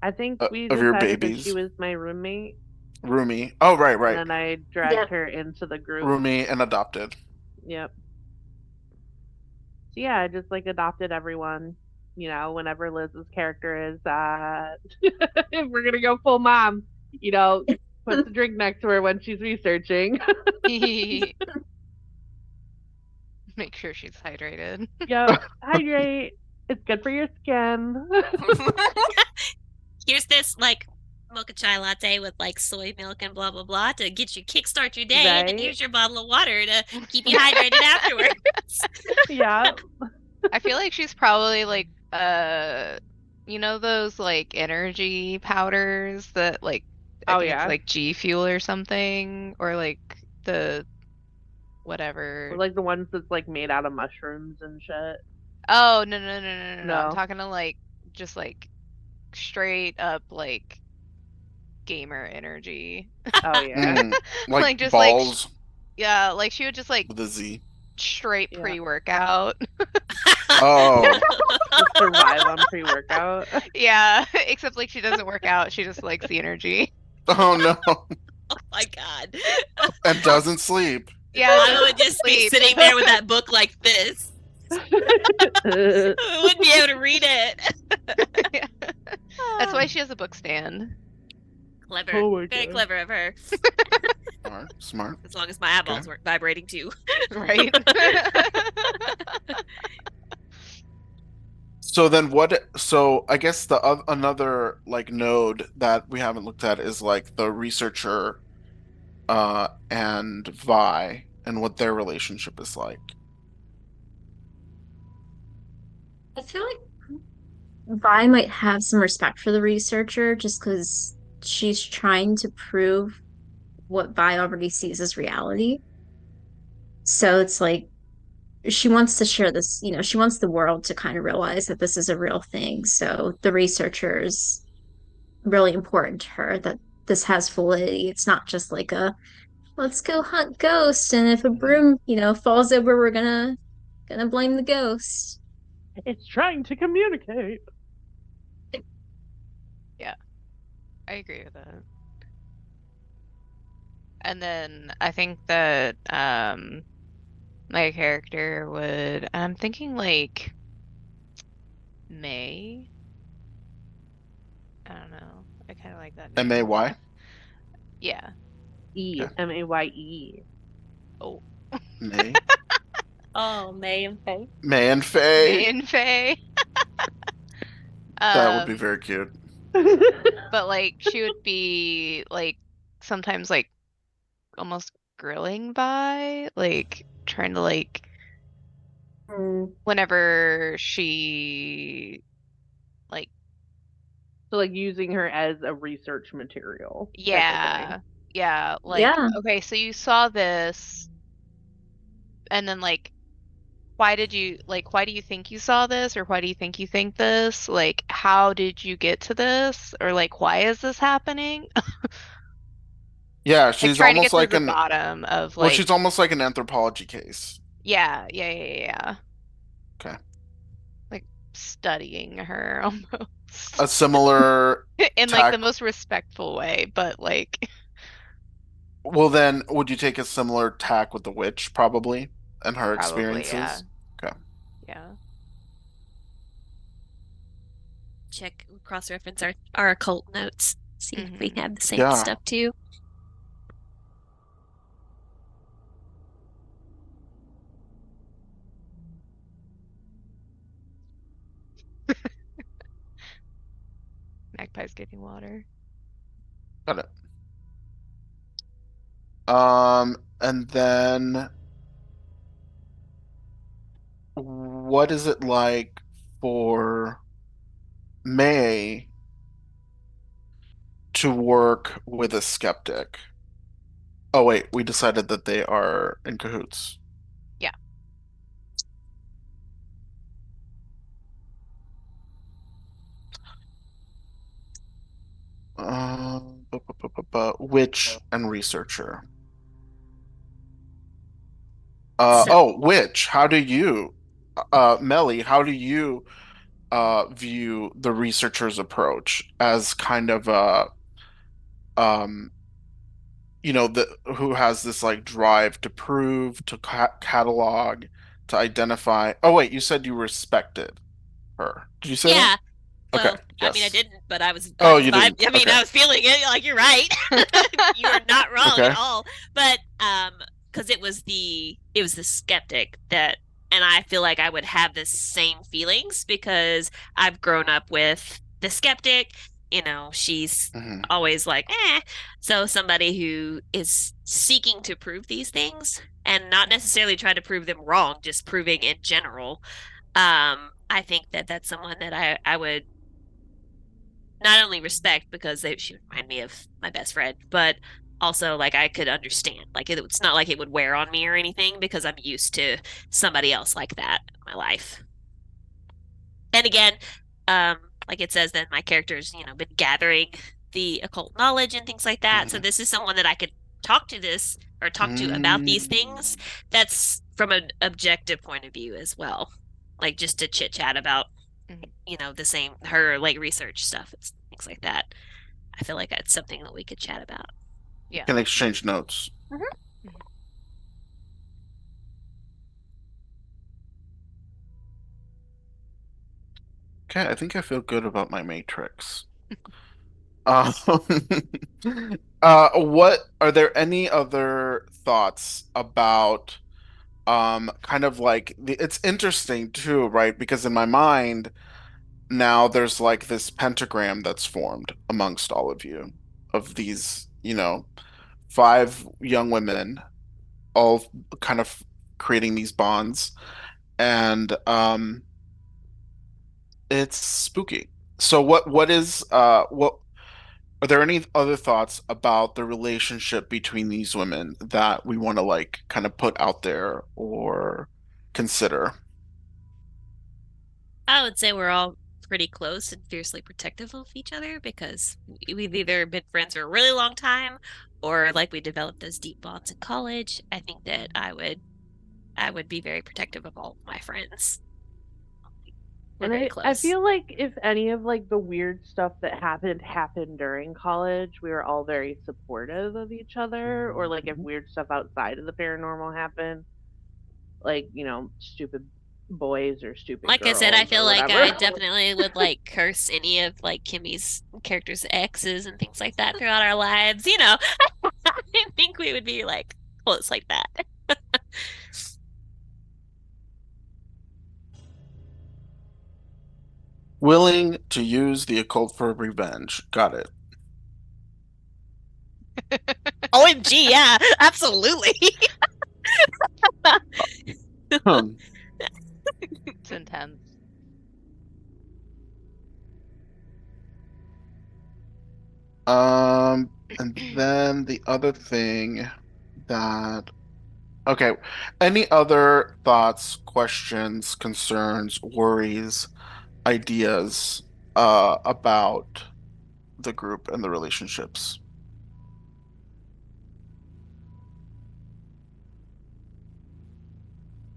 I think we of your decided that she babies? was my roommate, Roomie. Oh, right, and right. then I Yeah. dragged her into the group. Roomie and adopted. Yep. So yeah, I just like adopted everyone. Whenever Liz's character is if we're gonna go full mom, puts a drink next to her when she's researching. Make sure she's hydrated. Yep. Hydrate. It's good for your skin. Here's this like mocha chai latte with like soy milk and blah blah blah to get you kickstart your day, and then Right? here's your bottle of water to keep you hydrated afterwards. Yeah. I feel like she's probably like you know those like energy powders that like I Oh think it's yeah. like G Fuel or something or like the Or whatever. like the ones that's like made out of mushrooms and shit. Oh, no, no, no, no, no, no. I'm No. talking to like just like straight up like gamer energy. Oh yeah. Mm, like Like just like balls yeah, like she would just like with a Z. straight Yeah. pre-workout. Oh, Just survive on pre-workout. Yeah, except like she doesn't work out. She just likes the energy. oh no, Oh my God. and doesn't sleep. Yeah, it I doesn't would just be sleep. sitting there with that book like this. I wouldn't be able to read it. Yeah. That's why she has a book stand. Clever. Oh my Very god. clever of her. Smart, smart. As long as my Okay. eyeballs weren't vibrating too. Right? So then what, so I guess another like node that we haven't looked at is like the researcher and Vi and what their relationship is like. I feel like Vi might have some respect for the researcher just because she's trying to prove what Vi already sees as reality. So it's like she wants to share this, she wants the world to kind of realize that this is a real thing. So the researcher is really important to her that this has validity. It's not just like a let's go hunt ghosts, and if a Mhm. broom, falls over, we're gonna blame the ghost. It's trying to communicate. Yeah, I agree with that. And then I think that my character would I'm thinking like May. I don't know. I kind of like that name. May. Yeah. Okay. Maye. Oh, May. Oh, May and Faye. May and May Faye. and Faye. That would be Um, very cute. but like she would be like sometimes like almost grilling by, like trying to like Mm, whenever she like So like using her as a research material type of thing. yeah, yeah, like yeah. okay, so you saw this and then like why do you think you saw this or why do you think this? Like how did you get to this? Or like why is this happening? Yeah, Like she's trying to almost get to like the an bottom of well, like she's almost like an anthropology case. yeah, yeah, yeah, yeah, yeah. Okay. Like studying her A almost similar in like the tack. most respectful way, but like Well, then, would you take a similar tack with the witch, probably, and her probably yeah. experiences? Okay. Yeah. Check cross-reference our occult notes. See if we Hmm. have the same Yeah. stuff too. Magpie's getting water. Got it. And then what is it like for May to work with a skeptic? Oh wait, we decided that they are in cahoots. Yeah. Witch and researcher. So, Witch, how do you, Melly, how do you view the researcher's approach as kind of um, the who has this like drive to prove, to catalog, to identify. Oh wait, you said you respected her. Did you say that? yeah. Okay, Well, I mean, I yes. didn't, but I Oh, was you vibe. didn't. I mean, Okay. I was feeling it. Like you're right. You are not wrong at Okay. all. But because it was the skeptic that, and I feel like I would have the same feelings because I've grown up with the skeptic. She's Hmm. always like, eh. So somebody who is seeking to prove these things and not necessarily try to prove them wrong, just proving in general. I think that that's someone that I would not only respect because she would remind me of my best friend, but also like I could understand. Like it's not like it would wear on me or anything because I'm used to somebody else like that in my life. And again, um, like it says that my character's, been gathering the occult knowledge and things like that. So Hmm. this is someone that I could talk to this or talk to about these things. Mm. That's from an objective point of view as well. Like just to chit chat about, Mhm. the same her like research stuff and things like that. I feel like that's something that we could chat about. Yeah. Can exchange notes. Mhm. Okay, I think I feel good about my matrix. Um, what are there any other thoughts about kind of like it's interesting too, right? Because in my mind now there's like this pentagram that's formed amongst all of you of these, five young women all kind of creating these bonds and it's spooky. So what are there any other thoughts about the relationship between these women that we want to like kind of put out there or consider? I would say we're all pretty close and fiercely protective of each other because we've either been friends for a really long time or like we developed those deep bonds in college. I think that I would be very protective of all of my friends. They're And very I close. feel like if any of like the weird stuff that happened during college, we were all very supportive of each other. Or like if weird stuff outside of the paranormal happened, like, stupid boys or stupid Like I said, I girls feel or like whatever. I definitely would like curse any of like Kimmy's character's exes and things like that throughout our lives. I think we would be like close like that. Willing to use the occult for revenge. Got it. OMG, yeah, absolutely. Hmm. It's intense. And then the other thing that, okay, any other thoughts, questions, concerns, worries, ideas, about the group and the relationships?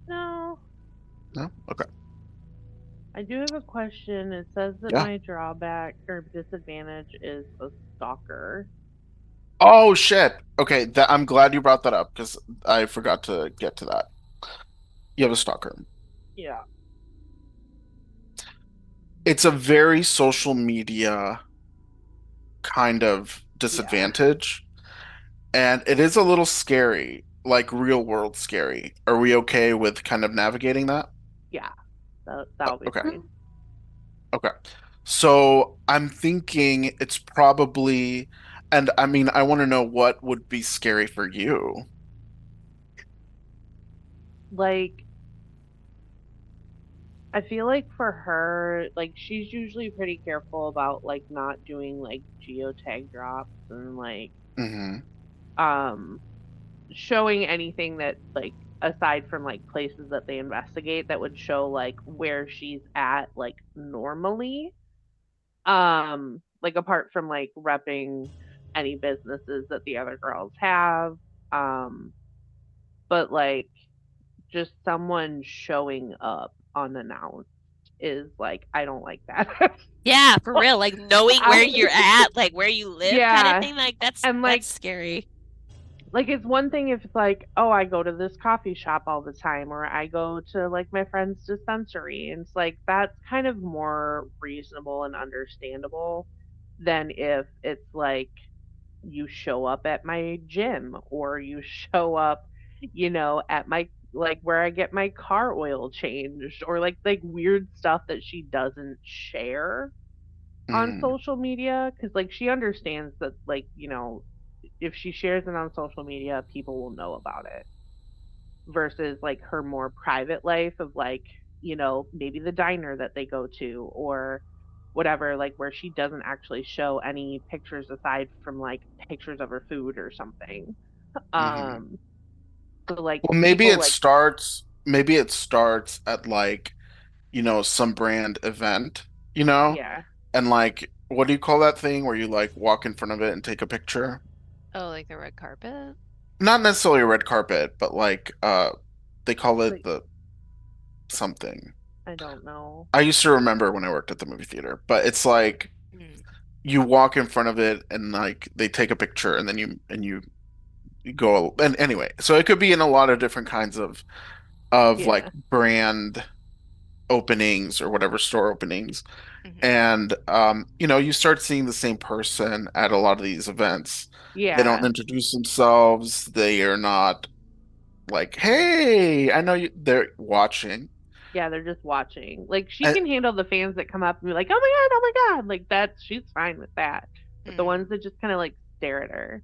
No, No? Okay. I do have a question. It says that Yeah. my drawback or disadvantage is a stalker. Oh shit. Okay, I'm glad you brought that up because I forgot to get to that. You have a stalker. Yeah, It's a very social media kind of yeah, disadvantage, and it is a little scary, like real world scary. Are we okay with kind of navigating that? yeah. That'll be Okay. fine. Okay. So I'm thinking it's probably, and I mean, I want to know what would be scary for you. Like, I feel like for her, like she's usually pretty careful about like not doing like geotag drops and like Hmm. um showing anything that like aside from like places that they investigate that would show like where she's at like normally. Like apart from like repping any businesses that the other girls have. Um, but like just someone showing up unannounced is like I don't like that. Yeah, for real. Like knowing where I, you're at, like where you live kind of yeah, thing. Like and that's scary. like it's one thing if it's like, oh, I go to this coffee shop all the time, or I go to like my friend's dispensary, and it's like that's kind of more reasonable and understandable than if it's like you show up at my gym or you show up, at my like where I get my car oil changed or like weird stuff that she doesn't share on Hmm. social media because like she understands that like if she shares it on social media people will know about it versus like her more private life of like maybe the diner that they go to or whatever like where she doesn't actually show any pictures aside from like pictures of her food or something. Hmm. um so like Well, people like maybe it starts at like, some brand event, yeah and like, what do you call that thing where you like walk in front of it and take a picture? Oh, like the red carpet? Not necessarily a red carpet, but like, they call it like the something. I don't know. I used to remember when I worked at the movie theater, but it's like Mm. you walk in front of it and like they take a picture and then you go, and anyway, so it could be in a lot of different kinds of like Yeah, brand openings or whatever, store openings. Hmm. And you start seeing the same person at a lot of these events. They don't yeah, introduce themselves. They are not like, "Hey, I know you." They're watching. yeah, they're just watching. Like she And, can handle the fans that come up and be like, oh my god, oh my god, like that she's fine with that, but the ones Mm. that just kind of like stare at her,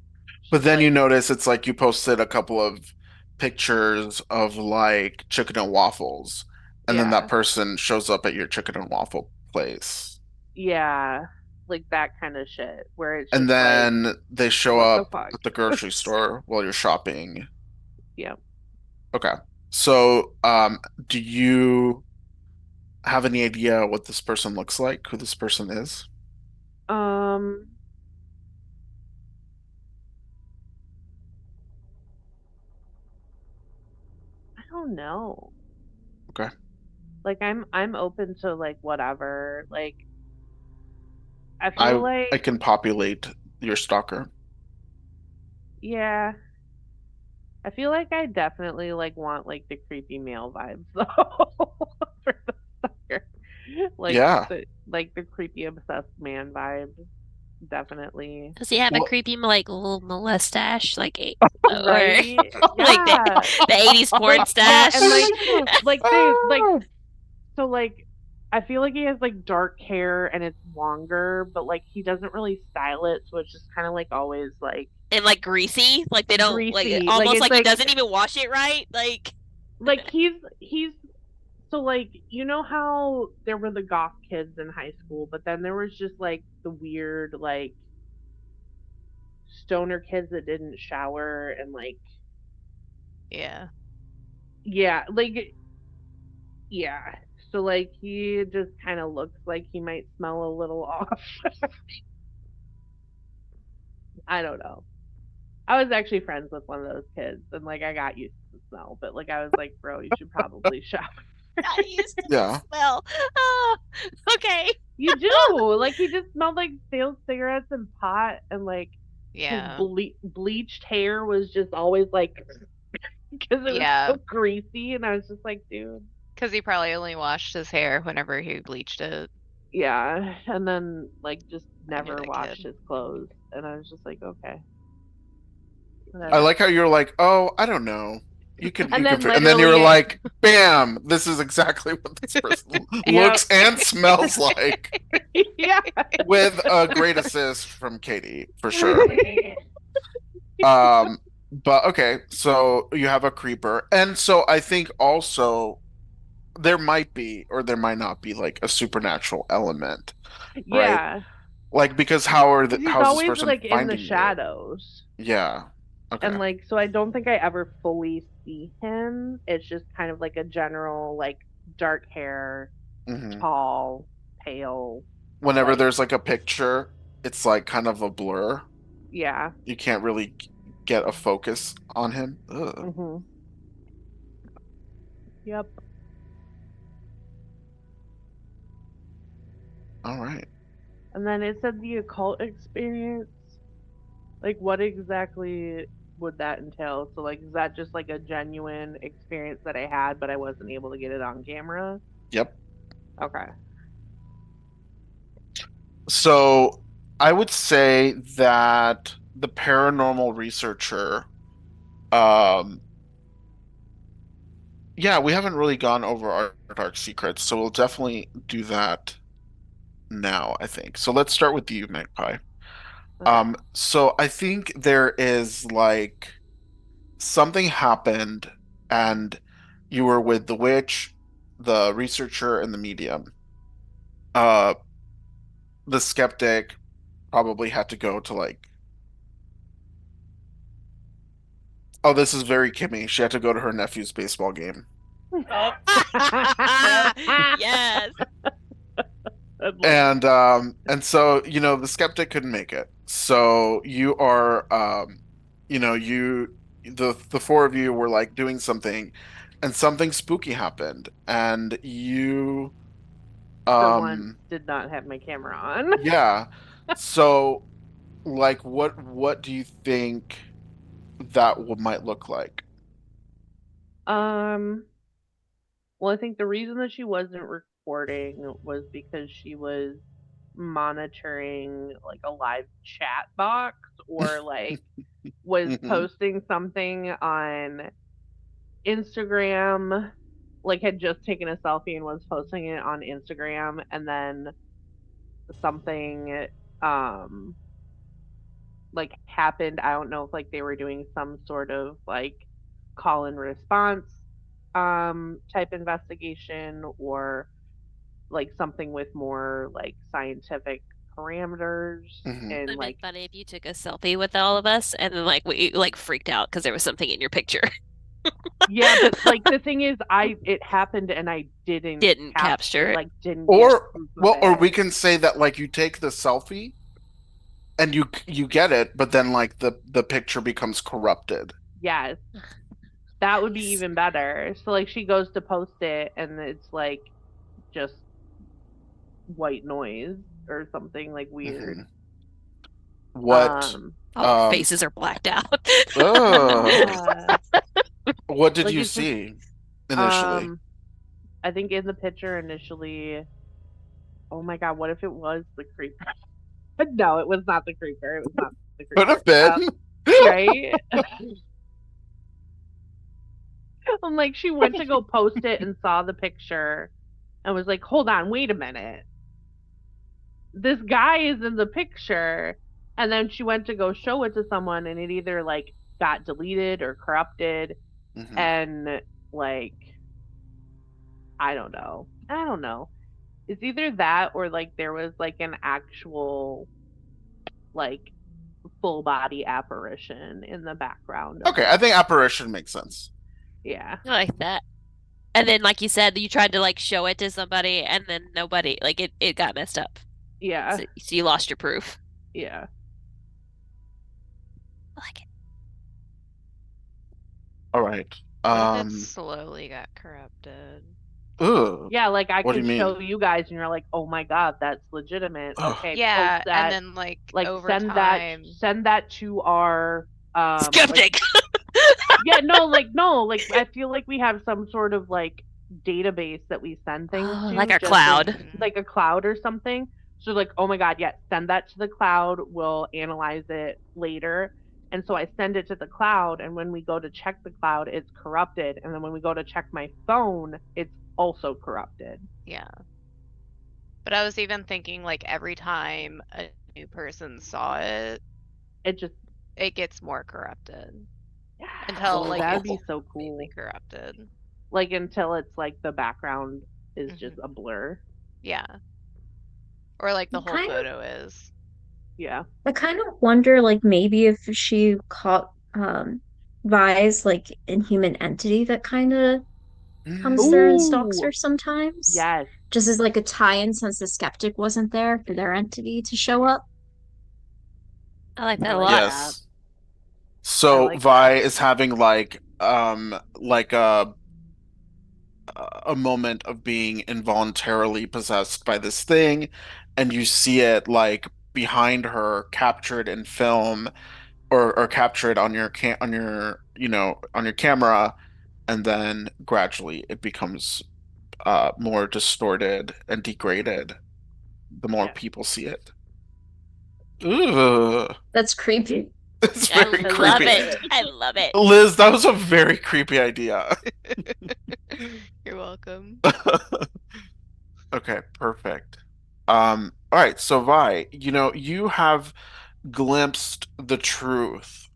but she's then you like, notice it's like you posted a couple of pictures of like chicken and waffles, and then that yeah, person shows up at your chicken and waffle place. yeah, like that kind of shit where it's And just like, then they show what the up fuck? at the grocery store while you're shopping. Yeah. Okay. So, do you have any idea what this person looks like, who this person is? Um, I don't know. Okay. Like I'm open to like whatever. Like I feel I like can populate your stalker. yeah, I feel like I definitely like want like the creepy male vibes though for the sucker. Yeah. Like the creepy obsessed man vibe, definitely. Does he have a Well, creepy like little mustache, like a or Right? like Yeah. the 80s porn Like yeah, and stash? like they like so like I feel like he has like dark hair and it's longer, but like he doesn't really style it, so it's just kind of like always like And like greasy, like they don't like greasy. Like almost it's like he doesn't even wash it right. Like like he's so like how there were the goth kids in high school, but then there was just like the weird like stoner kids that didn't shower and like Yeah. yeah, like yeah. So like he just kind of looks like he might smell a little off. I don't know. I was actually friends with one of those kids and like I got used to the smell, but like I was like, bro, you should probably shower. not used to the yeah. smell. Oh, okay. You do. Like he just smelled like stale cigarettes and pot and like his Yeah. bleached hair was just always like because it was Yeah. so greasy and I was just like, dude. Because he probably only washed his hair whenever he bleached it Yeah. And then like just when he was never a washed kid. his clothes. And I was just like, okay, I whatever. like how you're like, oh, I don't know. And then and then you were literally, like, bam, this is exactly what this person yep, looks and smells like, yeah. with a great assist from Katie for sure. Um, but okay, so you have a creeper, and so I think also there might be or there might not be like a supernatural element, right? Yeah. Like because He's how's this always person like in the finding you? shadows. Yeah. Okay. And like, so I don't think I ever fully see him. It's just kind of like a general, like, dark hair, Hmm. tall, pale, Whenever like, there's like a picture, it's like kind of a blur. yeah. You can't really get a focus on him. Ugh. Hmm. Yep. All right. And then it said the occult experience. Like, what exactly would that entail? So, like, is that just like a genuine experience that I had, but I wasn't able to get it on camera? Yep. Okay. So I would say that the paranormal researcher, um, yeah, we haven't really gone over our dark secrets, so we'll definitely do that now, I think. So let's start with you, Magpie. Okay. So I think there is like something happened and you were with the witch, the researcher, and the medium. Uh, the skeptic probably had to go to like, oh, this is very Kimmy. She had to go to her nephew's baseball game. Oh, yep. Yes. I'd love that. And so, the skeptic couldn't make it. So you are the four of you were like doing something and something spooky happened and you For once, um did not have my camera on. yeah. So like what do you think that might look like? Um, well, I think the reason that she wasn't recording was because she was monitoring like a live chat box, or like was Hmm. posting something on Instagram, like had just taken a selfie and was posting it on Instagram, and then something um like happened. I don't know if like they were doing some sort of like call and response type investigation, or like something with more like scientific parameters, Hmm. and It'd been like, funny if you took a selfie with all of us and then like we like freaked out because there was something in your picture. yeah, but like the thing is, I it happened and I didn't Didn't capture, capture it. like didn't get Or proof of or we it. can say that like you take the selfie and you get it, but then like the picture becomes corrupted. Yes, that would be Nice. even better. So like she goes to post it and it's like just white noise or something like weird. Hmm. What Um, All our um faces are blacked out. uh, yeah, what did like you it's just see initially? um, I think in the picture initially. Oh my god, what if it was the creeper? No, it was not the creeper. It was not the Could creeper. have been. Right? I'm like, she went to go post it and saw the picture and was like, hold on, wait a minute. This guy is in the picture. And then she went to go show it to someone and it either like got deleted or corrupted. Hmm. And like, I don't know. I don't know. It's either that or like there was like an actual like full body apparition in the background of Okay, I it. think apparition makes sense. Yeah. I like that. And then, like you said, you tried to like show it to somebody, and then nobody, like it got messed up. Yeah. So you lost your proof. Yeah. I like it. All right. What if it Um, slowly got corrupted? ugh, Yeah, like I what do you could mean? show you guys and you're like, "Oh my god, that's legitimate." Ugh. Okay, post Yeah, and that. then like Like over time. send that to our like, Skeptic. yeah, no, like I feel like we have some sort of like database that we send things Oh, like to, our just in cloud. Mhm. like a cloud or something. So like, oh my god, yeah, send that to the cloud. We'll analyze it later. And so I send it to the cloud, and when we go to check the cloud, it's corrupted. And then when we go to check my phone, it's also corrupted. Yeah. But I was even thinking like every time a new person saw it, It just, it gets more corrupted yeah, until oh, like that'd it's be so completely cool. corrupted. Like until it's like the background is just Hmm. a blur. Yeah. Or like the whole Kind of, photo is. Yeah. I kind of wonder, like, maybe if she caught Vi's like inhuman entity that kind of comes Mm. there and stalks Ooh, her sometimes, yes. just as like a tie-in since the skeptic wasn't there for their entity to show up. I like I that a like lot. that. Yes. I So like Vi that. is having like a moment of being involuntarily possessed by this thing, and you see it like behind her captured in film or captured on your on your camera, and then gradually it becomes more distorted and degraded the more Yeah. people see it. Ugh. That's creepy. It's I very I love love creepy. it. it. I love it. Liz, that was a very creepy idea. You're welcome. Okay, perfect. All right, so Vi, you have glimpsed the truth.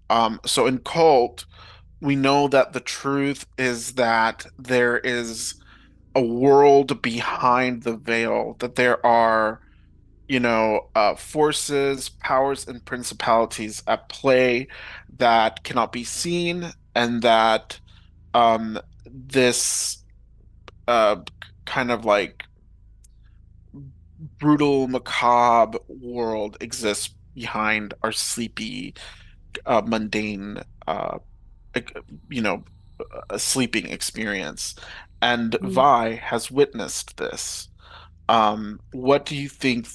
So in Cult, we know that the truth is that there is a world behind the veil, that there are, forces, powers, and principalities at play that cannot be seen, and that this uh, kind of like brutal, macabre world exists behind our sleepy, mundane, ec- you know, a sleeping experience. And Mhm. Vi has witnessed this. What do you think,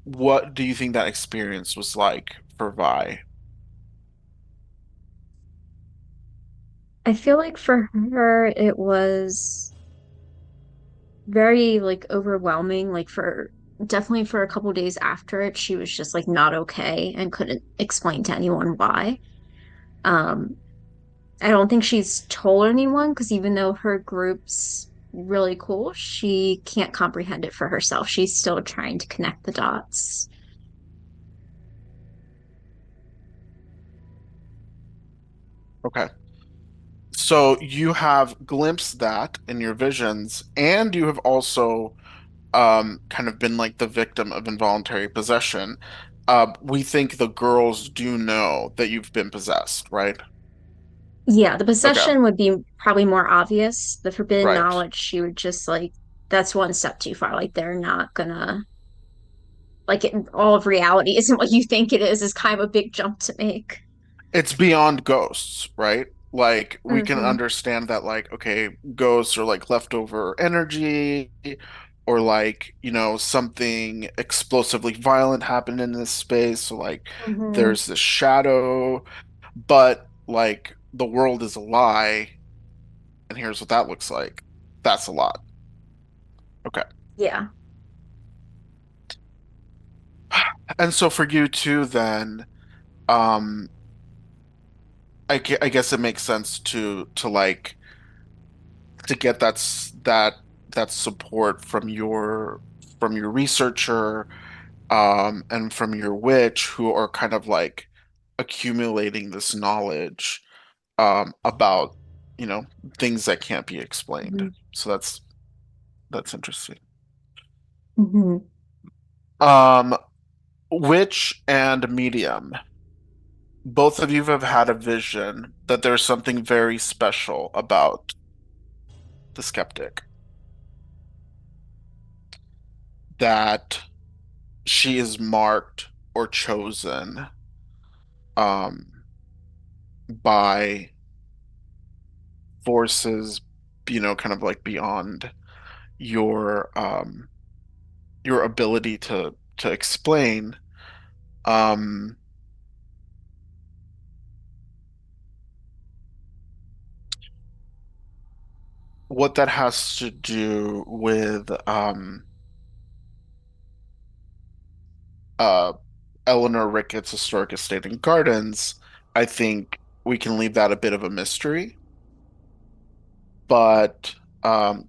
what do you think that experience was like for Vi? I feel like for her it was very like overwhelming. Like for definitely for a couple days after it, she was just like not okay and couldn't explain to anyone why. Um, I don't think she's told anyone because even though her group's really cool, she can't comprehend it for herself. She's still trying to connect the dots. Okay. So you have glimpsed that in your visions, and you have also kind of been like the victim of involuntary possession. We think the girls do know that you've been possessed, right? Yeah, the Okay, possession would be probably more obvious. The forbidden right. knowledge, she would just like, that's one step too far. Like, they're not gonna, like, all of reality isn't what you think it is kind of a big jump to make. It's beyond ghosts, right? Like we can Hmm. understand that like okay, ghosts are like leftover energy or like, something explosively violent happened in this space. So like Hmm. there's this shadow, but like the world is a lie, and here's what that looks like. That's a lot. Okay. Yeah. And so for you too, then, um, I guess it makes sense to like to get that support from your researcher, and from your witch who are kind of like accumulating this knowledge, about, you know, things that can't be explained. Hmm. So that's interesting. Hmm. Um, witch and medium. Both of you have had a vision that there's something very special about the skeptic, that she is marked or chosen, um, by forces, kind of like beyond your your ability to explain. Um, what that has to do with uh Eleanor Ricketts' Historic Estate and Gardens. I think we can leave that a bit of a mystery. But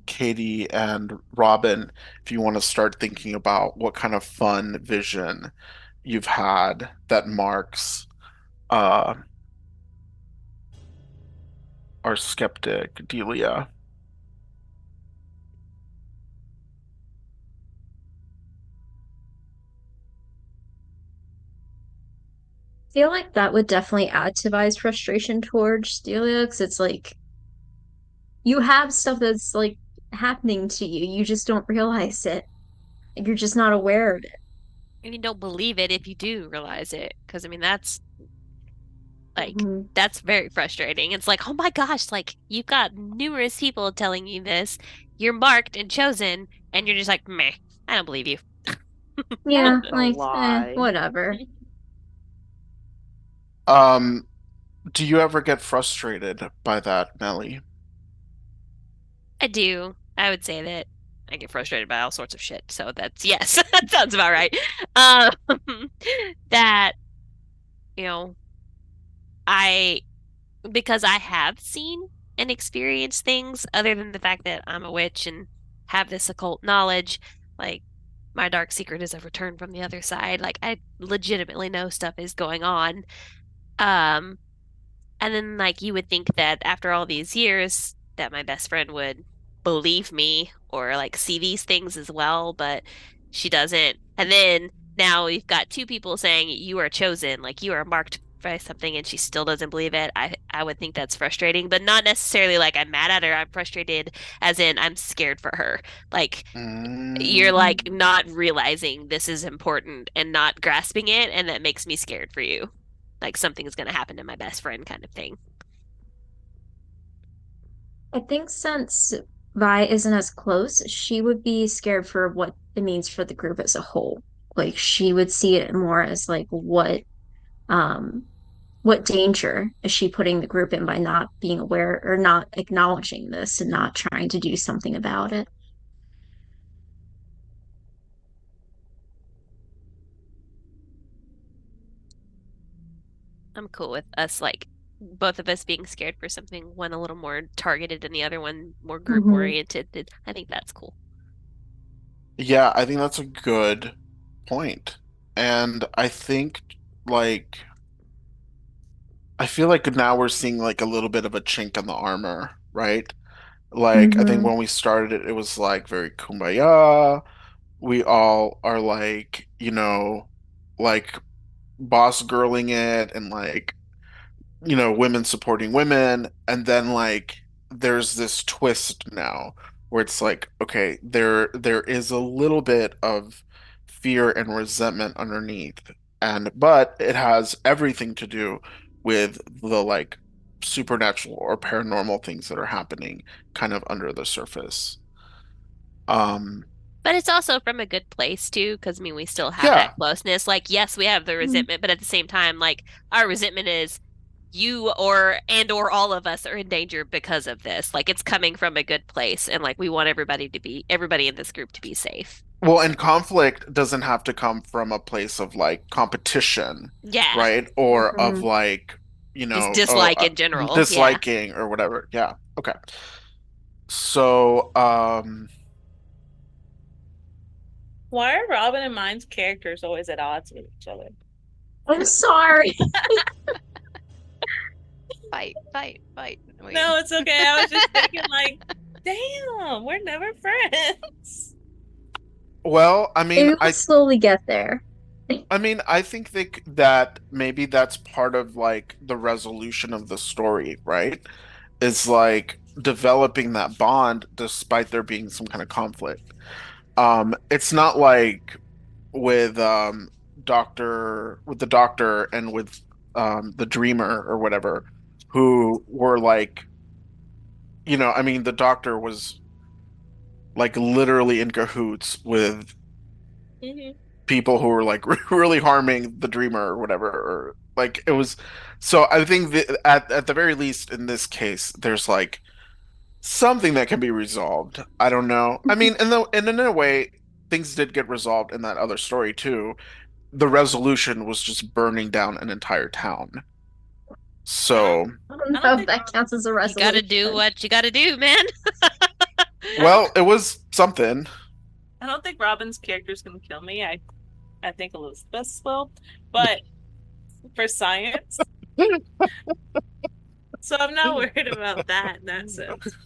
Katie and Robin, if you want to start thinking about what kind of fun vision you've had that marks uh, our skeptic Delia. Feel like that would definitely add to Vi's frustration towards Delia, because it's like you have stuff that's like happening to you. You just don't realize it. You're just not aware of it. And you don't believe it if you do realize it. Because, I mean, like, Hmm. that's very frustrating. It's like, oh my gosh, like, you've got numerous people telling you this. You're marked and chosen, and you're just like, meh, I don't believe you. Yeah, That's a like, lie. whatever. Um, do you ever get frustrated by that, Melly? I do. I would say that I get frustrated by all sorts of shit. So that's yes, that sounds about right. Um, that, you know, I because I have seen and experienced things other than the fact that I'm a witch and have this occult knowledge, like my dark secret is a return from the other side. Like I legitimately know stuff is going on. Um, And then, like, you would think that after all these years, that my best friend would believe me or like see these things as well, but she doesn't. And then now we've got two people saying you are chosen, like you are marked by something, and she still doesn't believe it. I would think that's frustrating, but not necessarily like I'm mad at her. I'm frustrated as in I'm scared for her. Like you're Mm, like not realizing this is important and not grasping it, and that makes me scared for you. Like something's gonna happen to my best friend kind of thing. I think since Vi isn't as close, she would be scared for what it means for the group as a whole. Like she would see it more as like um what danger is she putting the group in by not being aware or not acknowledging this and not trying to do something about it. I'm cool with us like both of us being scared for something, one a little more targeted and the other one more group Hmm. oriented. I think that's cool. yeah, I think that's a good point. And I think like I feel like now we're seeing like a little bit of a chink in the armor, right? Like I think Hmm. when we started it, it was like very kumbaya. We all are like, like boss girling it and like, women supporting women. And then like there's this twist now where it's like, okay, there is a little bit of fear and resentment underneath. And but it has everything to do with the like supernatural or paranormal things that are happening kind of under the surface. Um, But it's also from a good place too, because I mean we still have that yeah. closeness. Like, yes, we have the resentment, but at the same time, like our resentment is you or all of us are in danger because of this. Like it's coming from a good place, and like we want everybody in this group to be safe. Well, and conflict doesn't have to come from a place of like competition, Yeah, right? Or of Hmm. like, just dislike in general. Yeah. disliking or whatever. Yeah. Okay. So, Why are Robin and mine's characters always at odds with each other? I'm sorry. Fight, fight, fight. We No, it's okay. I was just thinking, like, damn, we're never friends. well, Maybe we'll slowly get there. I think that maybe that's part of like the resolution of the story, right? Is like developing that bond despite there being some kind of conflict. It's not like with the doctor and with the dreamer or whatever who were like, the doctor was like literally in cahoots with Hmm. people who were like really harming the dreamer or whatever, or like it was. So I think that at the very least in this case there's like something that can be resolved. I don't know. I mean, and in a way things did get resolved in that other story too. The resolution was just burning down an entire town. I don't. So, I don't I know don't if think. that counts as a You gotta do resolution. what you gotta do, man. well, it was something. I don't think Robin's character's gonna kill me. I think Elizabeth's will, but for science, so I'm not worried about that in that sense.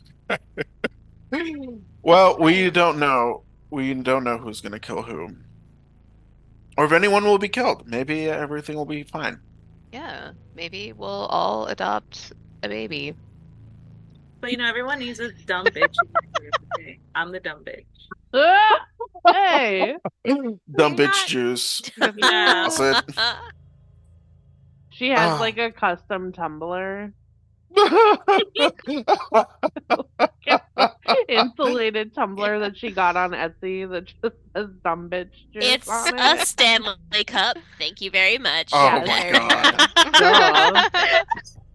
Well, we Science. don't know. We don't know who's gonna kill who, or if anyone will be killed. Maybe everything will be fine. Yeah, maybe we'll all adopt a baby. But everyone needs a dumb bitch in their group. Okay, I'm the dumb bitch. Ah, hey, Dumb You're bitch not. juice. Yeah. That's it. she has Ah. like a custom tumbler, insulated tumbler that she got on Etsy that just says "dumb bitch juice" It's on a it. Stanley Cup. Thank you very much. Oh Yes, my There you God. duh. go.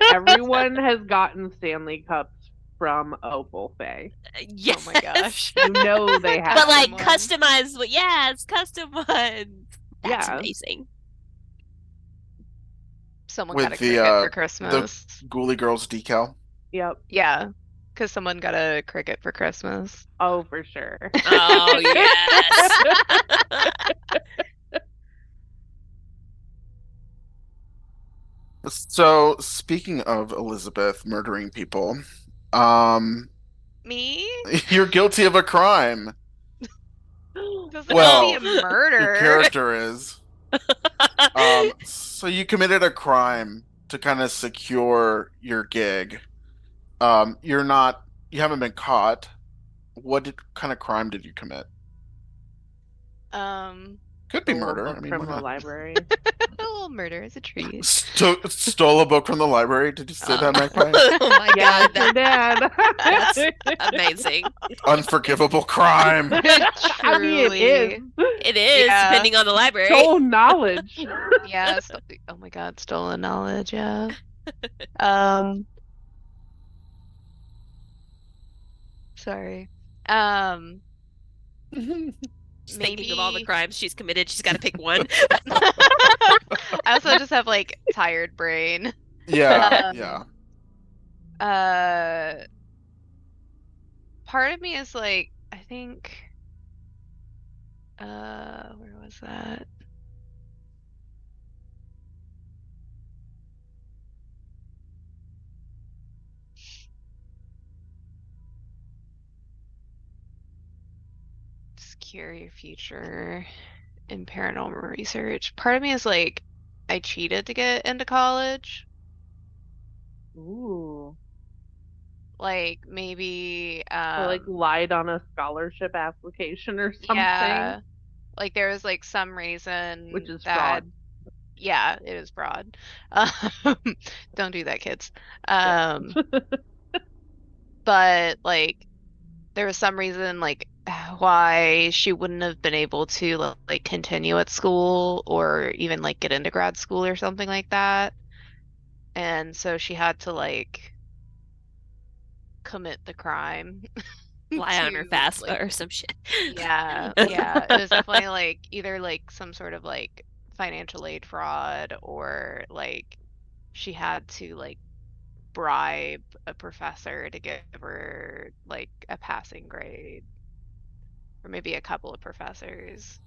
Everyone has gotten Stanley Cups from Opal Faye. Oh my Yes. gosh. You know they But have. like Custom ones. customized, yeah, it's custom ones. That's Yeah. amazing. Someone got With a cricket for the Christmas. Ghoulie Girls decal. Yep. Yeah, because someone got a cricket for Christmas. Oh, for sure. Oh, yes. So, speaking of Elizabeth murdering people, um, Me? you're guilty of a crime. Doesn't have to be a Well, your murder. character is. So you committed a crime to kind of secure your gig. You're not, you haven't been caught. Kind of crime did you commit? Um, Could be Stole a murder. I book mean, why from the not? library. a little murder is a treat. Stole a book from the library. Did you say that, Magpie? Oh my Yeah, God, sure did. that's amazing. Unforgivable crime. I mean, it is. Truly. It is, Yeah. depending on the library. Stole knowledge. Yeah. Oh my God, stolen knowledge. Yeah. Um, sorry. Um, She's thinking of all the maybe. crimes she's committed. She's got to pick one. I also just have like tired brain. Yeah, yeah. Um, uh, part of me is like, I think, where was that? Secure your future in paranormal research. Part of me is like, I cheated to get into college. Ooh. Like maybe, Or like lied on a scholarship application or something, yeah, like there was like some which reason is that, fraud. yeah, it is fraud. Um, don't do that, kids. Yep. But like there was some reason like why she wouldn't have been able to like continue at school or even like get into grad school or something like that. And so she had to like commit the crime Fly on her to fast like, or some shit. yeah, yeah. It was definitely like either like some sort of like financial aid fraud or like she had to like bribe a professor to give her like a passing grade, or maybe a couple of professors.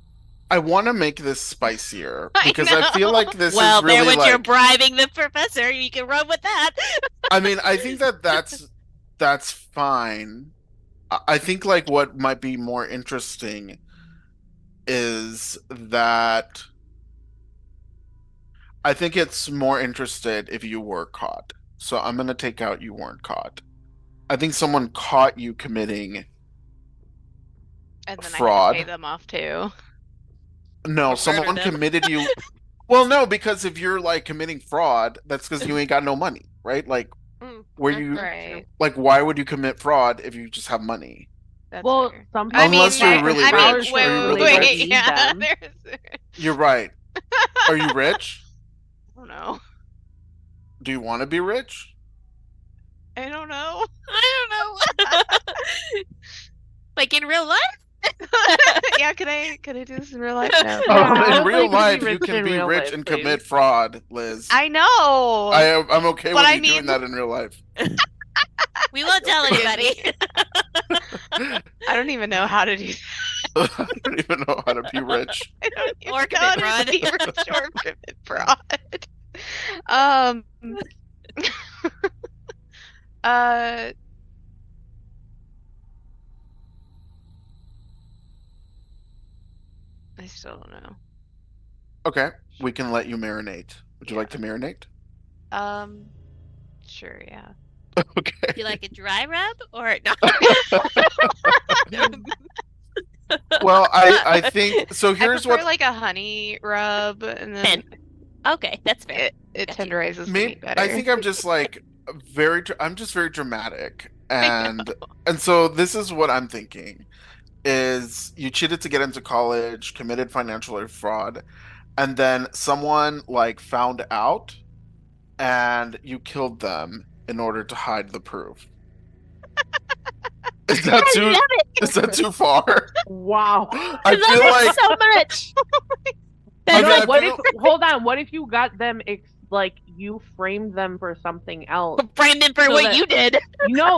I want to make this spicier I because I feel know. like this is Well, there really went your like, bribing the professor. You can run with that. I mean, I think that's fine. I think like what might be more interesting is that I think it's more interested if you were caught. So I'm gonna take out you weren't caught. I think someone caught you committing And then I had to pay fraud. them off too. No, Or murder someone them. committed you. Well, no, because if you're like committing fraud, that's because you ain't got no money, right? Like, where That's you true. Right. like, why would you commit fraud if you just have money? That's Well, fair. some I people Unless mean, you're apply for really I mean, rich. Are scholarships you wait, when really they don't wait, rich? need yeah, them. there's, You're right. Are you rich? I don't know. Do you want to be rich? I don't know. I don't know. Like in real life? Yeah, can I do this in real life? No. Yeah, I In would real like to be life, you rich can in be real rich life, and please. commit fraud, Liz. I know, I'm okay but with I you doing mean, that in real life. We won't tell forgive anybody. me. I don't even know how to do. I don't even know how to be rich. I don't even Or know how commit to fraud. be rich or commit fraud. Um, uh, I still don't know. Okay, we can let you marinate. Would you like to Yeah. marinate? Um, sure, yeah. You Okay. like a dry rub or no? Well, I think so. I Here's prefer what like a honey rub, and Ten. then Okay, that's fair. it Got you. tenderizes the maybe meat I better. think I'm just like I'm just very dramatic, I know. and so this is what I'm thinking is you cheated to get into college, committed financial fraud, and then someone like found out and you killed them in order to hide the proof. Is that I too love it. is that too far? Wow. I I feel love it like so much. I That's mean No, like I what if, feel hold on, what if you got them, like, you framed them for something else framed him for so what that, you did.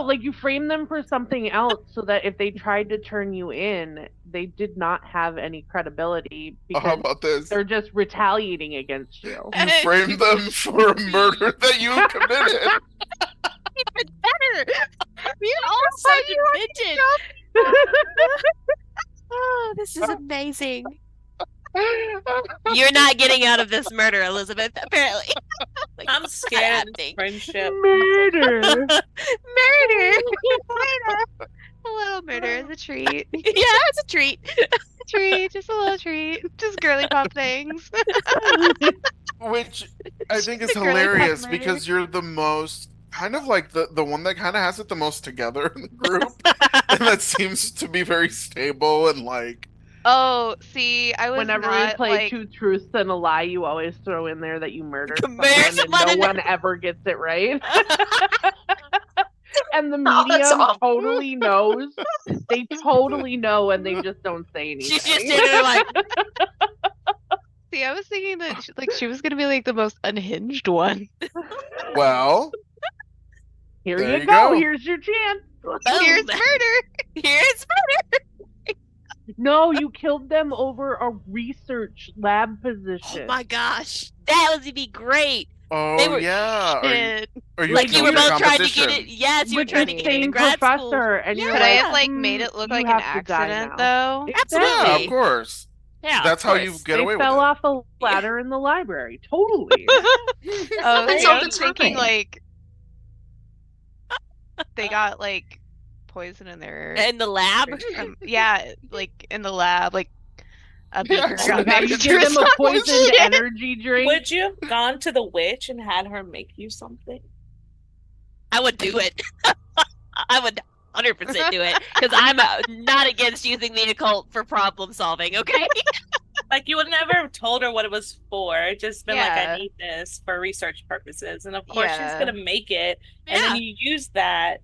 like, you framed them for something else so that if they tried to turn you in, they did not have any credibility how because about this? they're just retaliating against you. You framed them for a murder that you committed. Even better. We're all so inventive. Oh, this is amazing. You're not getting out of this murder, Elizabeth, apparently. Like, I'm not scared of this happening. friendship. Murder. Murder. A little murder is a treat. Yeah, it's a treat. A treat, just a little treat. Just girly pop things. Which I think is The girly pop hilarious murder. because you're the most kind of like the one that kind of has it the most together in the group, and that seems to be very stable and like Oh, see, I was Whenever we not play like two truths and a lie, you always throw in there that you murdered Murder someone, and someone no and one ever gets it right. And the Oh, that's medium awful. totally knows. They totally know, and they just don't say she's just anything. sitting there like, see, I was thinking that she was gonna be like the most unhinged one. well, Here there you you go. go. Here's your chance. Here's boom. murder. Here's No, you killed them over a research lab oh position. my gosh. That would be great. They Oh were yeah, Shit. or you like you killed were your both trying to get competition. it. Yes, you were With trying the to Funny. get into same grad school. professor, and you're Could I like, have Yeah, like made it look you like an have to die accident now. though? Yeah, of absolutely. course. Yeah, of That's how you course. get They away with fell it. off a Yeah. ladder in the library. Totally. This Oh, happens see, all I the was thinking time. like they got like poison in their In the lab. drink from yeah, like in the lab, like a They beaker Oh my got accidentally god, you mixed give or them some a poisoned shit. energy drink. Would you have gone to the witch and had her make you something? I would do it. I would 100% do it because I'm not against using the occult for problem solving, okay? Like you would never have told her what it was for, just been like, I Yeah, need this for research purposes. And of course she's yeah. gonna make it, and then Yeah. you use that.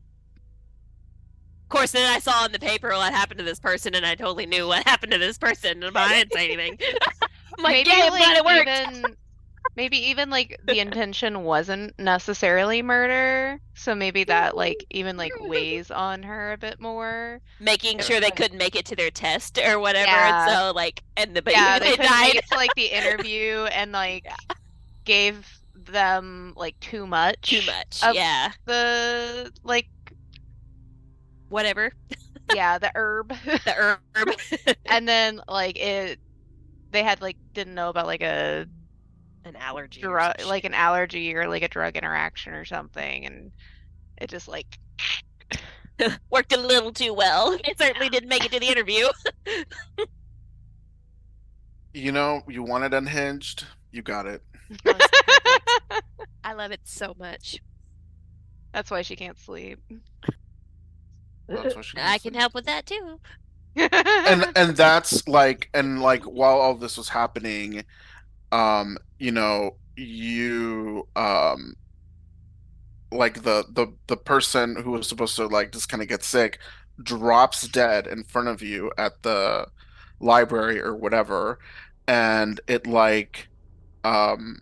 Of course, then I saw in the paper what happened to this person, and I totally knew what happened to this person, but I didn't say anything. I'm like, Maybe yay, I'm glad like it worked. even like the intention wasn't necessarily murder, so maybe that like even like weighs on her a bit more. Making It- sure they couldn't make it to their test or whatever, and Yeah. so like, and the Yeah, baby they they couldn't make died. it to like the interview and like Yeah, gave them like too too much much. of Yeah, the like whatever. yeah, the herb. The herb. And then like they had like didn't know about like a An allergy or drug some like shit. an allergy or like a drug interaction or something, and it just like Worked a little too well. It certainly didn't make it to the interview. You know, you want it unhinged, you got it. Oh, it's perfect. I love it so much. that's why she can't sleep. That's what she I wants can to. help with that too. And that's like and like while all this was happening, you know, you like the person who was supposed to like just kind of get sick drops dead in front of you at the library or whatever, and it like um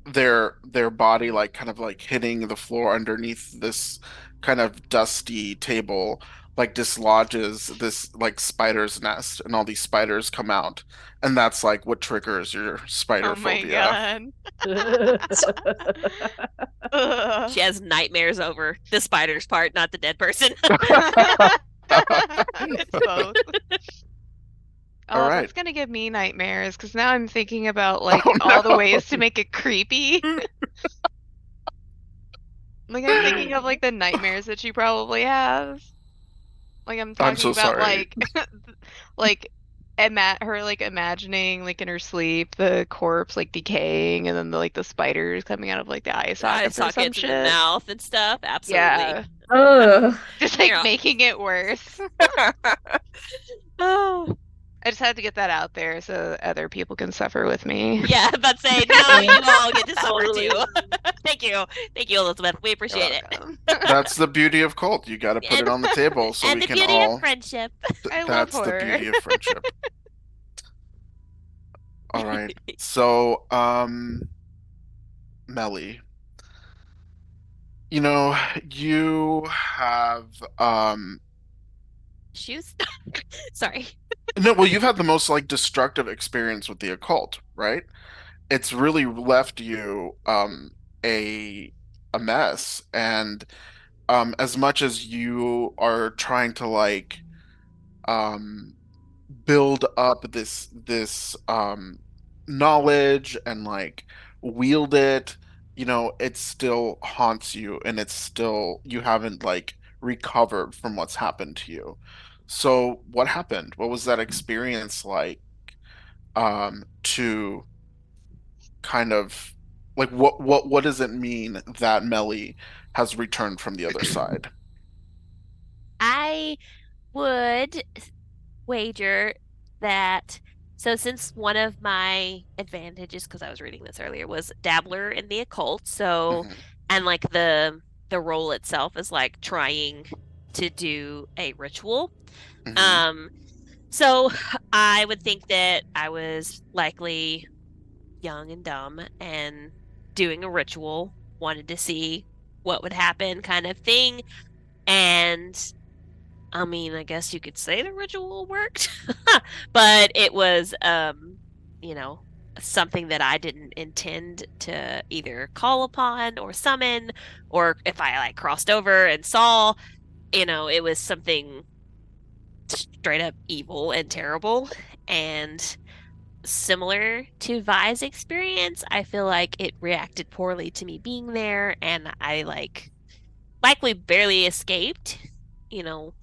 their body like kind of like hitting the floor underneath this kind of dusty table like dislodges this like spider's nest, and all these spiders come out, and that's like what triggers your spider Oh my phobia. God. So Ugh. She has nightmares over the spider's part, not the dead person. It's both. All Oh, right. that's gonna give me nightmares because now I'm thinking about Oh like all the no. ways to make it creepy. Like I'm thinking of like the nightmares that she probably has. Like I'm I'm talking so about sorry. like like her like imagining like in her sleep the corpse like decaying and then like the spiders coming out of like the eye The eye sockets or some sockets in the shit. mouth and stuff. Absolutely. Yeah. oh, Just You like know. making it worse. Oh, I just had to get that out there so other people can suffer with me. yeah, but say now yeah, you all get to suffer totally. too. Thank you. Thank you, Elizabeth. We You're appreciate it. welcome. That's the beauty of cult. You got to put it And on the table so and we the can beauty of all. friendship. I love That's the horror. beauty of friendship. All right. So, Melly, you know, you have Shoes. Sorry. no, well, you've had the most like destructive experience with the occult, right? It's really left you a a mess, and as much as you are trying to like um build up this knowledge and like wield it, it still haunts you, and it's still you haven't like recovered from what's happened to you. So what happened? What was that experience like to kind of like what does it mean that Melly has returned from the other side? I would wager that since one of my advantages, because I was reading this earlier, was dabbler in the occult, Hmm. and like the role itself is like trying to do a ritual. Hmm. Um, so I would think that I was likely young and dumb and doing a ritual, wanted to see what would happen kind of thing. And I mean, I guess you could say the ritual worked, but it was, you know, something that I didn't intend to either call upon or summon, or if I like crossed over and saw, it was something straight up evil and terrible. And similar to Vi's experience, I feel like it reacted poorly to me being there, and I like likely barely escaped, you know,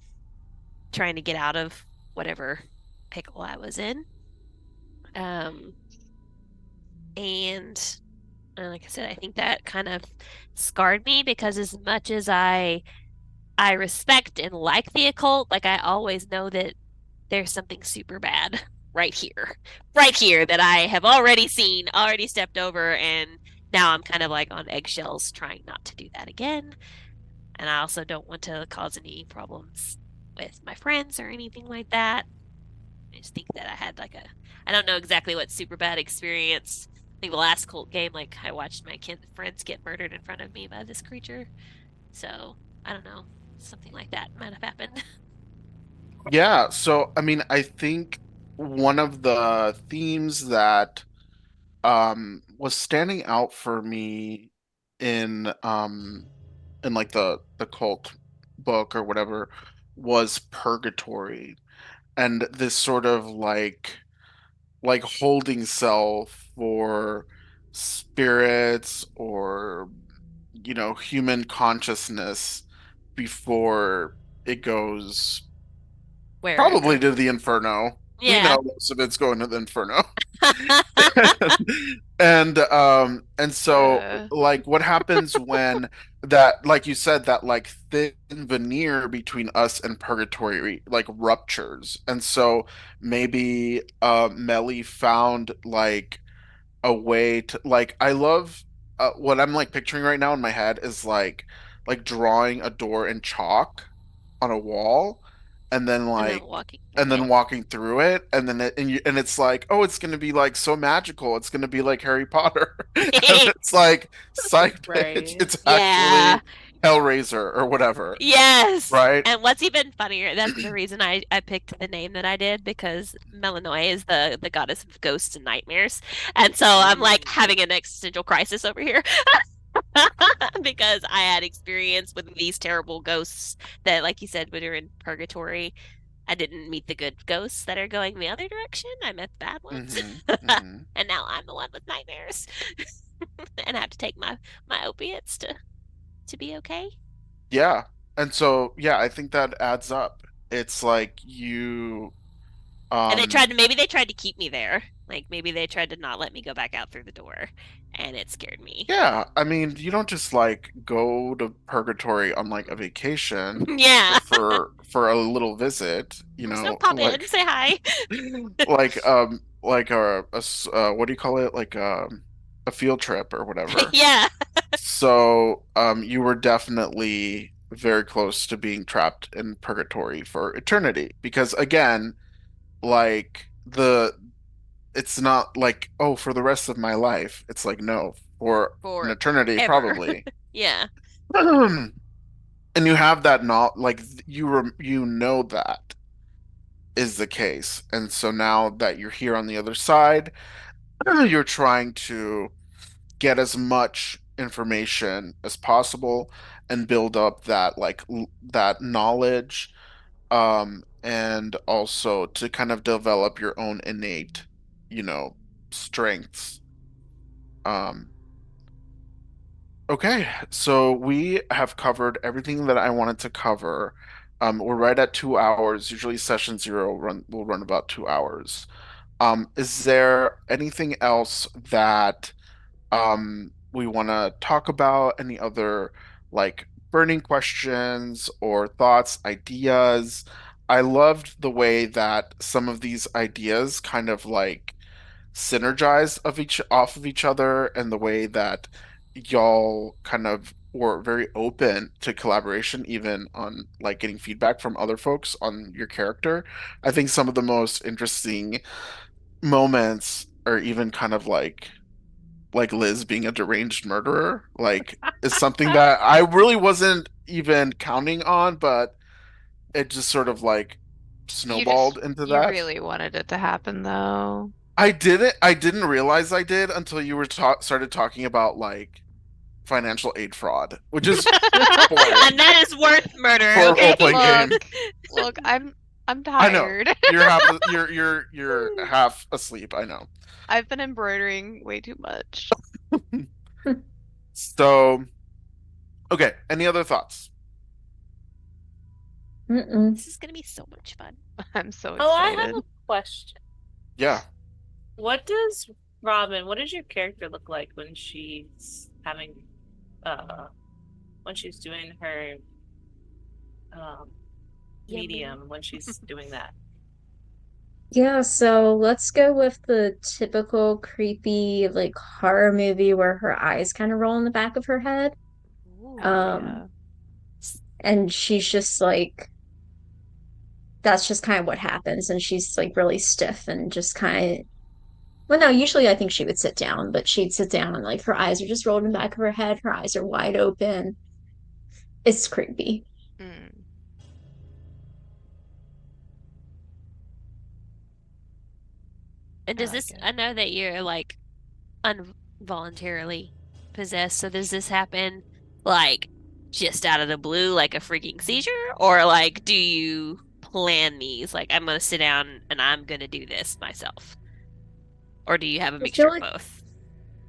trying to get out of whatever pickle I was in. Um, and like I said, I think that kind of scarred me because as much as I respect and like the occult, like I always know that there's something super bad right here that I have already seen, already stepped over, and now I'm kind of like on eggshells trying not to do that again. And I also don't want to cause any problems with my friends or anything like that. I just think that I had like I don't know exactly what super bad experience. I think the last cult game, like I watched my friends get murdered in front of me by this creature. So I don't know, something like that might have happened. Yeah, so I mean, I think one of the themes that was standing out for me in like the cult book or whatever was purgatory, and this sort of like holding self for spirits or human consciousness before it goes probably Wherever. to the inferno. We Yeah. know most of it's going to the inferno. And so Yeah. like what happens when that, like you said, that like thin veneer between us and purgatory like ruptures, and so maybe Melly found like a way to like I love what I'm like picturing right now in my head is like drawing a door in chalk on a wall and then And then like walking through and it. then walking through it and then and it's like, oh, it's gonna be like so magical. It's gonna be like Harry Potter. And it's like psych bitch. Right. It's Yeah. actually Hellraiser or whatever, Yes. right? And what's even funnier, that's the reason I picked the name that I did because Melanoia is the goddess of ghosts and nightmares. And so I'm like Mm. having an existential crisis over here because I had experience with these terrible ghosts that, like you said, when you're in purgatory, I didn't meet the good ghosts that are going the other direction. I met the bad ones. Mm-hmm. Mm-hmm. And now I'm the one with nightmares. And I have to take my opiates to be okay. Yeah. And so yeah, I think that adds up. It's like you And um maybe they tried to keep me there. Like maybe they tried to not let me go back out through the door, and it scared me. yeah, I mean, you don't just like go to purgatory on like a vacation Yeah. for a little visit, So pop in, like say hi. like what do you call it? Like a field trip or whatever. Yeah. So you were definitely very close to being trapped in purgatory for eternity because again, like the it's not like, oh, for the rest of my life. It's like, no, for an eternity, Forever. probably. Yeah. And you have that not like you know that is the case. And so now that you're here on the other side, you're trying to get as much information as possible and build up that that knowledge and also to kind of develop your own innate, strengths. Um Okay, so we have covered everything that I wanted to cover. We're right at 2 hours. Usually session zero will run about 2 hours. Is there anything else that we want to talk about? Any other like burning questions or thoughts, ideas? I loved the way that some of these ideas kind of like synergize of each off of each other and the way that y'all kind of were very open to collaboration even on like getting feedback from other folks on your character. I think some of the most interesting moments are even kind of like Liz being a deranged murderer like is something that I really wasn't even counting on, but it just sort of like snowballed into You that. really wanted it to happen though. I didn't realize I did until you were started talking about like financial aid fraud, which is And boring that is worth murder, for a okay? role-playing game. Look, look, I'm I know. tired. You're half asleep, I know. I've been embroidering way too much. So, okay, any other thoughts? Mm-mm. This is gonna be so much fun. I'm so Oh, I have excited. a question. Yeah. What does your character look like when she's having, when she's doing her, um, Yummy. medium, when she's doing that? Yeah, so let's go with the typical creepy like horror movie where her eyes kind of roll in the back of her head. Oh Ooh. Um, yeah. and she's just like that's just kind of what happens, and she's like really stiff and just kind of well, no, usually I think she would sit down, but she'd sit down and like her eyes are just rolled in the back of her head, her eyes are wide open. It's creepy. Mm, And I does like this, it. I know that you're like involuntarily possessed, so does this happen like just out of the blue, like a freaking seizure? Or like do you plan these? Like I'm gonna sit down and I'm gonna do this myself. Or do you have a I feel mixture of like both?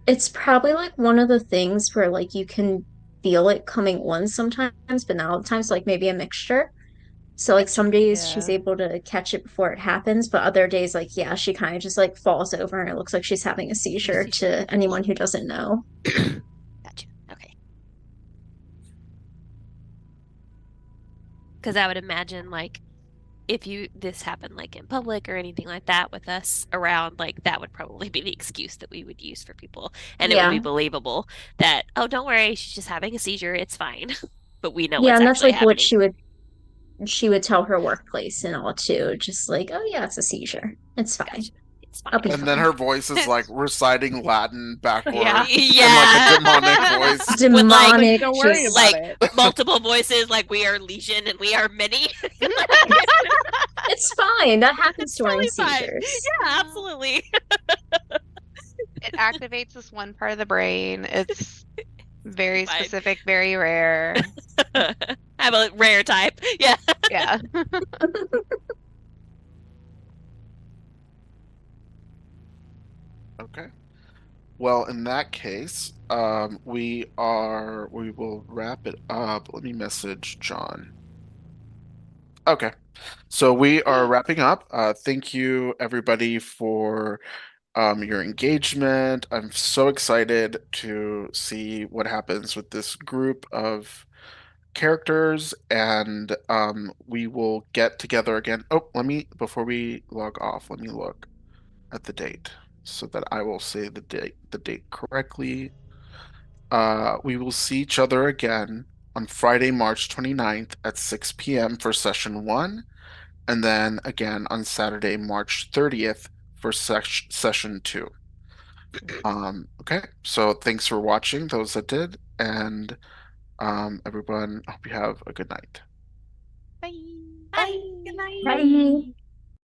it's probably like one of the things where like you can feel it coming on sometimes, but not all the times, like maybe a mixture. So like some days she's Yeah. able to catch it before it happens, but other days like yeah, she kind of just like falls over and it looks like she's having a seizure Seizure. to anyone who doesn't know. Gotcha. Okay. Because I would imagine like if you this happened like in public or anything like that with us around, like that would probably be the excuse that we would use for people, and it would be Yeah. believable that, oh, don't worry, she's just having a seizure, it's fine. But we know Yeah, what's and that's actually like what happening. she would she would tell her workplace and all too, just like, oh yeah, it's a seizure. It's fine. Gotcha. It's I'll be fine. And then fine. her voice is like reciting Latin Yeah. backwards in like a Yeah. demonic voice. With like Like, Demonic, don't worry just about like it. multiple voices, like we are legion and we are many. it's fine. That happens It's during totally fine. seizures. Yeah, absolutely. It activates this one part of the brain. It's very Fine. specific, very rare. I'm a rare type. Yeah. Yeah. Okay. Well, in that case, we will wrap it up. Let me message John. Okay. So we are wrapping up. Thank you everybody for your engagement. I'm so excited to see what happens with this group of characters, and we will get together again. Oh, before we log off, let me look at the date so that I will say the date correctly. We will see each other again on Friday, March 29th at 6 p.m. for session one, and then again on Saturday, March 30th for session two. Okay, so thanks for watching, those that did, and everyone, hope you have a good night. Bye. Bye. Good night. Bye.